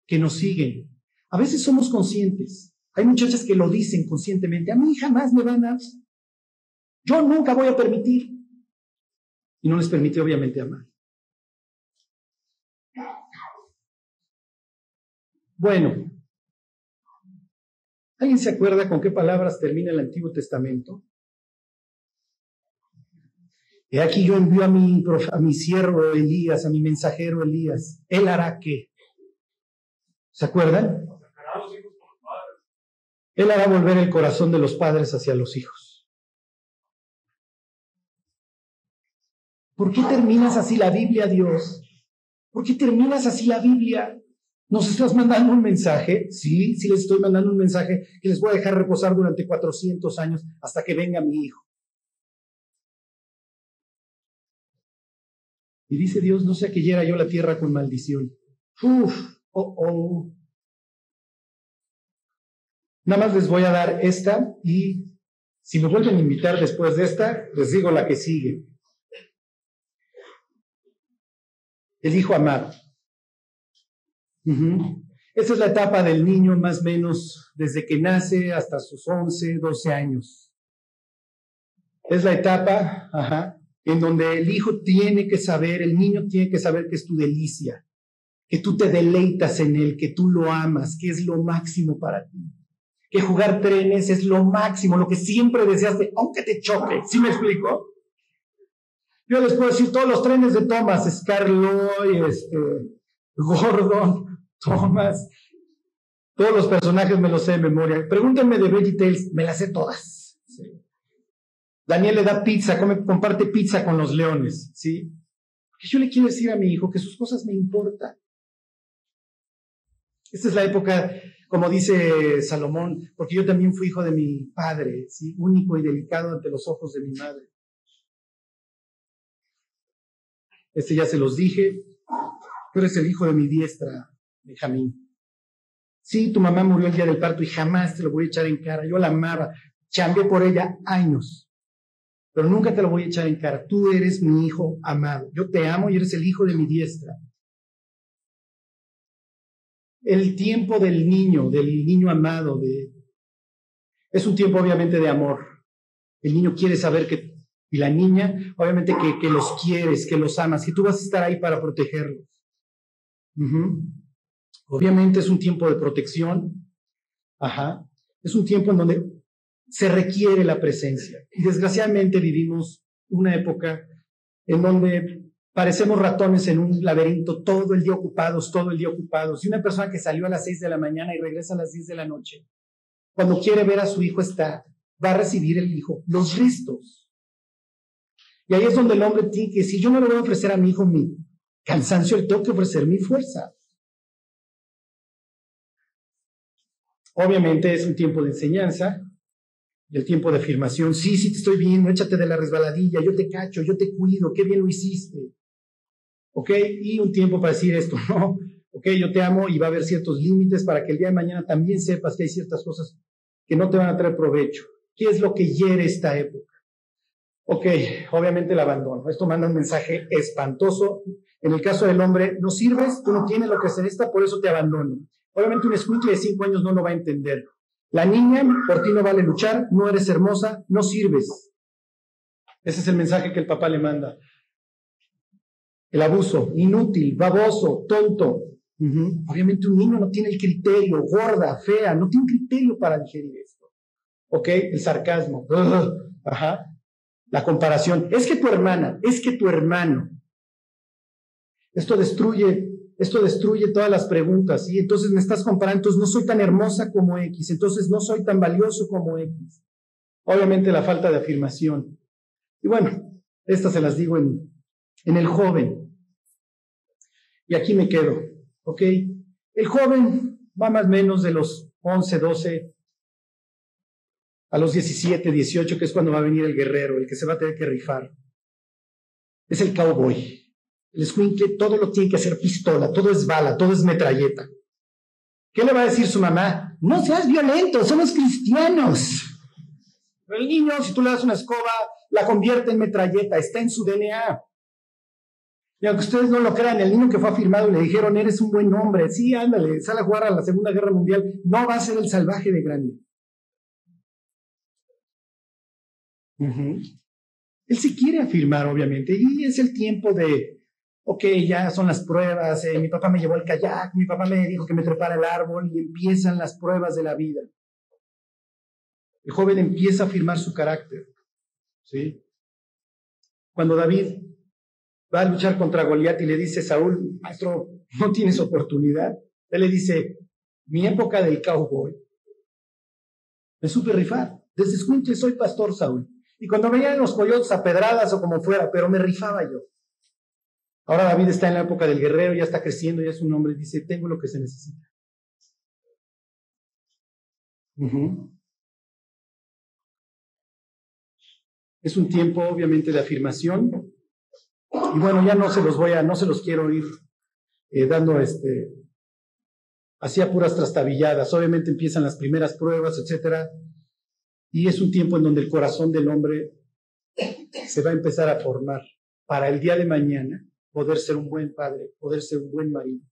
que nos siguen. A veces somos conscientes. Hay muchachas que lo dicen conscientemente. A mí jamás me van a... Yo nunca voy a permitir. Y no les permite obviamente amar. Bueno, ¿alguien se acuerda con qué palabras termina el Antiguo Testamento? He aquí yo envío a mi siervo Elías, a mi mensajero Elías. ¿Él hará qué? ¿Se acuerdan? Él hará volver el corazón de los padres hacia los hijos. ¿Por qué terminas así la Biblia, Dios? ¿Por qué terminas así la Biblia? ¿Nos estás mandando un mensaje? Sí, sí les estoy mandando un mensaje que les voy a dejar reposar durante 400 años hasta que venga mi hijo. Y dice Dios, no sea que hiera yo la tierra con maldición. Nada más les voy a dar esta y si me vuelven a invitar después de esta, les digo la que sigue. El hijo amado. Esa es la etapa del niño más o menos desde que nace hasta sus 11, 12 años. Es la etapa, en donde el hijo tiene que saber, el niño tiene que saber que es tu delicia, que tú te deleitas en él, que tú lo amas, que es lo máximo para ti. Que jugar trenes es lo máximo, lo que siempre deseaste, aunque te choque. ¿Sí me explico? Yo les puedo decir todos los trenes de Thomas, Scarloy, Gordon, Thomas, todos los personajes me los sé de memoria. Pregúntenme de VeggieTales, me las sé todas. ¿Sí? Daniel le da pizza, comparte pizza con los leones, ¿sí? Porque yo le quiero decir a mi hijo que sus cosas me importan. Esta es la época, como dice Salomón, porque yo también fui hijo de mi padre, ¿sí? Único y delicado ante los ojos de mi madre. Ya se los dije. Tú eres el hijo de mi diestra, Benjamín. Sí, tu mamá murió el día del parto y jamás te lo voy a echar en cara. Yo la amaba, chambeé por ella años, pero nunca te lo voy a echar en cara. Tú eres mi hijo amado. Yo te amo y eres el hijo de mi diestra. El tiempo del niño amado, es un tiempo obviamente de amor. El niño quiere saber que, y la niña, obviamente que los quieres, que los amas, que tú vas a estar ahí para protegerlos. Obviamente es un tiempo de protección. Es un tiempo en donde se requiere la presencia. Y desgraciadamente vivimos una época en donde parecemos ratones en un laberinto, todo el día ocupados. Y una persona que salió a las 6 de la mañana y regresa a las 10 de la noche, cuando quiere ver a su hijo va a recibir el hijo los restos. Y ahí es donde el hombre tiene que decir, yo no le voy a ofrecer a mi hijo mi cansancio, le tengo que ofrecer mi fuerza. Obviamente es un tiempo de enseñanza, el tiempo de afirmación. Sí, te estoy viendo, échate de la resbaladilla, yo te cacho, yo te cuido, qué bien lo hiciste. ¿Ok? Y un tiempo para decir esto, ¿no? ¿Ok? Yo te amo y va a haber ciertos límites para que el día de mañana también sepas que hay ciertas cosas que no te van a traer provecho. ¿Qué es lo que hiere esta época? Ok, obviamente el abandono. Esto manda un mensaje espantoso. En el caso del hombre, no sirves, tú no tienes lo que se necesita, por eso te abandono. Obviamente un escuincle de 5 años no lo va a entender. La niña, por ti no vale luchar, no eres hermosa, no sirves. Ese es el mensaje que el papá le manda. El abuso, inútil, baboso, tonto. Obviamente un niño no tiene el criterio, gorda, fea, no tiene criterio para digerir esto. ¿Ok? El sarcasmo. La comparación. Es que tu hermana, es que tu hermano. Esto destruye todas las preguntas, ¿sí? Entonces me estás comparando, entonces no soy tan hermosa como X, entonces no soy tan valioso como X. Obviamente la falta de afirmación. Y bueno, estas se las digo en el joven. Y aquí me quedo, ¿Ok? El joven va más o menos de los 11, 12 a los 17, 18, que es cuando va a venir el guerrero, el que se va a tener que rifar. Es el cowboy. El escuincle todo lo tiene que hacer pistola, todo es bala, todo es metralleta. ¿Qué le va a decir su mamá? No seas violento, somos cristianos. Pero el niño, si tú le das una escoba, la convierte en metralleta, está en su DNA. Y aunque ustedes no lo crean, el niño que fue afirmado y le dijeron, eres un buen hombre, sí, ándale, sale a jugar a la Segunda Guerra Mundial, no va a ser el salvaje de grande. Él se quiere afirmar, obviamente, y es el tiempo de, ok, ya son las pruebas, mi papá me llevó al kayak, mi papá me dijo que me trepara el árbol, y empiezan las pruebas de la vida. El joven empieza a afirmar su carácter, ¿sí? Cuando David va a luchar contra Goliat y le dice, Saúl, maestro, no tienes oportunidad. Él le dice, mi época del cowboy, me supe rifar. Desde escuincle soy pastor, Saúl. Y cuando venían los coyotes a pedradas o como fuera, pero me rifaba yo. Ahora David está en la época del guerrero, ya está creciendo, ya es un hombre, y dice, tengo lo que se necesita. Es un tiempo, obviamente, de afirmación. Y bueno, ya no se los quiero ir dando así a puras trastabilladas. Obviamente empiezan las primeras pruebas, etcétera. Y es un tiempo en donde el corazón del hombre se va a empezar a formar para el día de mañana poder ser un buen padre, poder ser un buen marido,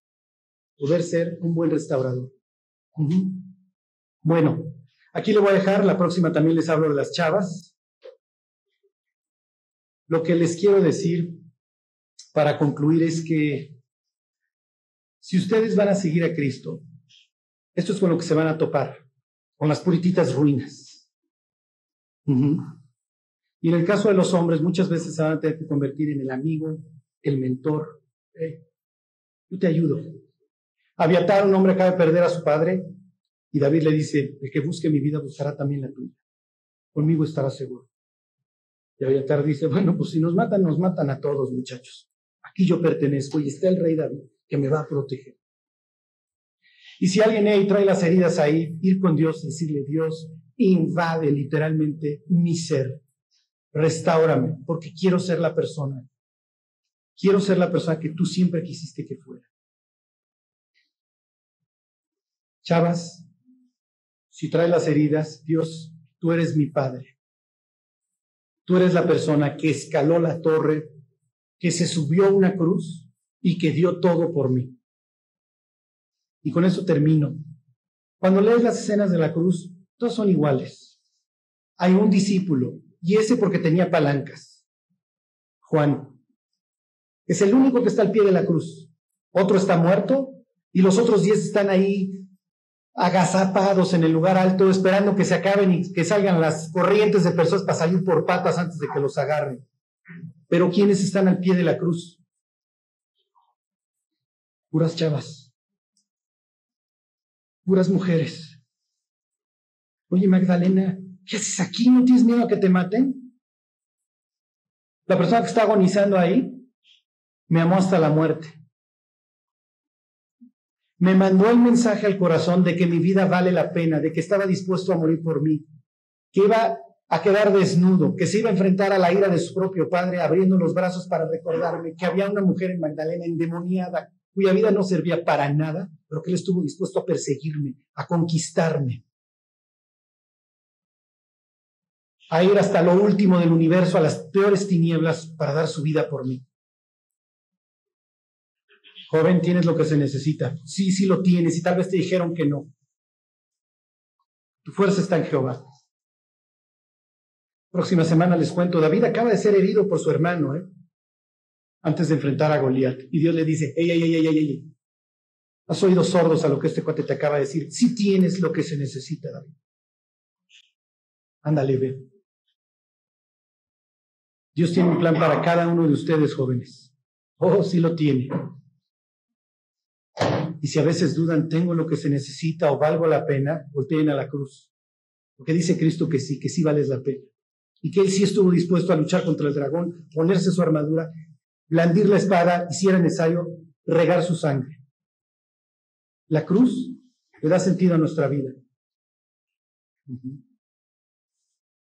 poder ser un buen restaurador. Bueno, aquí le voy a dejar, la próxima también les hablo de las chavas. Lo que les quiero decir para concluir es que si ustedes van a seguir a Cristo, esto es con lo que se van a topar, con las purititas ruinas. Y en el caso de los hombres, muchas veces se van a tener que convertir en el amigo, el mentor. Yo te ayudo. Abiatar, un hombre acaba de perder a su padre, y David le dice, el que busque mi vida buscará también la tuya. Conmigo estará seguro. Y Abiatar dice, bueno, pues si nos matan a todos, muchachos. Aquí yo pertenezco y está el rey David que me va a proteger. Y si alguien trae las heridas ahí, ir con Dios y decirle, Dios, invade literalmente mi ser. Restáurame, porque quiero ser la persona que tú siempre quisiste que fuera. Chavas, si trae las heridas, Dios, tú eres mi Padre. Tú eres la persona que escaló la torre, que se subió a una cruz y que dio todo por mí. Y con eso termino. Cuando lees las escenas de la cruz, todos son iguales. Hay un discípulo, y ese porque tenía palancas. Juan. Es el único que está al pie de la cruz. Otro está muerto, y los otros 10 están ahí agazapados en el lugar alto, esperando que se acaben y que salgan las corrientes de personas para salir por patas antes de que los agarren. Pero ¿quiénes están al pie de la cruz? Puras chavas. Puras mujeres. Oye, Magdalena, ¿qué haces aquí? ¿No tienes miedo a que te maten? La persona que está agonizando ahí me amó hasta la muerte. Me mandó el mensaje al corazón de que mi vida vale la pena, de que estaba dispuesto a morir por mí, que iba a quedar desnudo, que se iba a enfrentar a la ira de su propio padre, abriendo los brazos para recordarme que había una mujer en Magdalena endemoniada, cuya vida no servía para nada, pero que él estuvo dispuesto a perseguirme, a conquistarme, a ir hasta lo último del universo, a las peores tinieblas, para dar su vida por mí. Joven, tienes lo que se necesita. Sí, sí lo tienes, y tal vez te dijeron que no. Tu fuerza está en Jehová. Próxima semana les cuento, David acaba de ser herido por su hermano, antes de enfrentar a Goliat. Y Dios le dice, ey. ¿Has oído sordos a lo que este cuate te acaba de decir? Sí tienes lo que se necesita, David. Ándale, ve. Dios tiene un plan para cada uno de ustedes, jóvenes. Oh, sí lo tiene. Y si a veces dudan, tengo lo que se necesita o valgo la pena, volteen a la cruz. Porque dice Cristo que sí vales la pena. Y que Él sí estuvo dispuesto a luchar contra el dragón, ponerse su armadura, blandir la espada y si era necesario, regar su sangre. La cruz le da sentido a nuestra vida.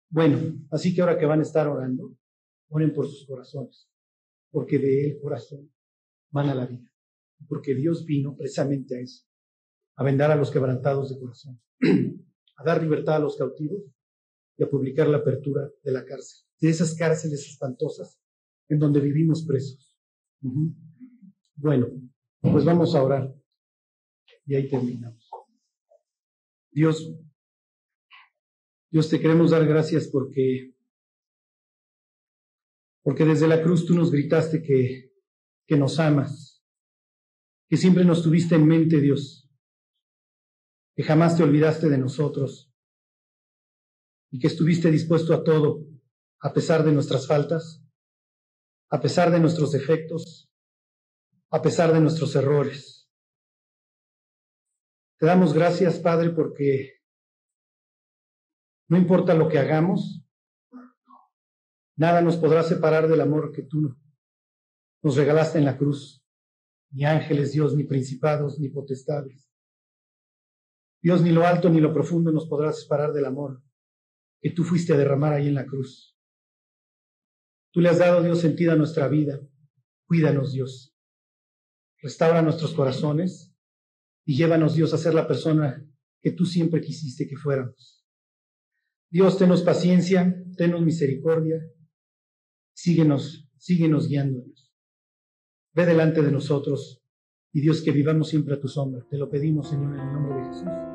Bueno, así que ahora que van a estar orando, oren por sus corazones, porque de el corazón mana la vida, porque Dios vino precisamente a eso, a vendar a los quebrantados de corazón, a dar libertad a los cautivos y a publicar la apertura de la cárcel, de esas cárceles espantosas en donde vivimos presos. Bueno, pues vamos a orar y ahí terminamos. Dios, te queremos dar gracias porque desde la cruz tú nos gritaste que nos amas, que siempre nos tuviste en mente, Dios, que jamás te olvidaste de nosotros y que estuviste dispuesto a todo, a pesar de nuestras faltas, a pesar de nuestros defectos, a pesar de nuestros errores. Te damos gracias, Padre, porque no importa lo que hagamos, nada nos podrá separar del amor que tú nos regalaste en la cruz. Ni ángeles, Dios, ni principados, ni potestades. Dios, ni lo alto ni lo profundo nos podrá separar del amor que tú fuiste a derramar ahí en la cruz. Tú le has dado, Dios, sentido a nuestra vida. Cuídanos, Dios. Restaura nuestros corazones y llévanos, Dios, a ser la persona que tú siempre quisiste que fuéramos. Dios, tenos paciencia, tenos misericordia. Síguenos guiándonos. Ve delante de nosotros y Dios, que vivamos siempre a tu sombra. Te lo pedimos, Señor, en el nombre de Jesús.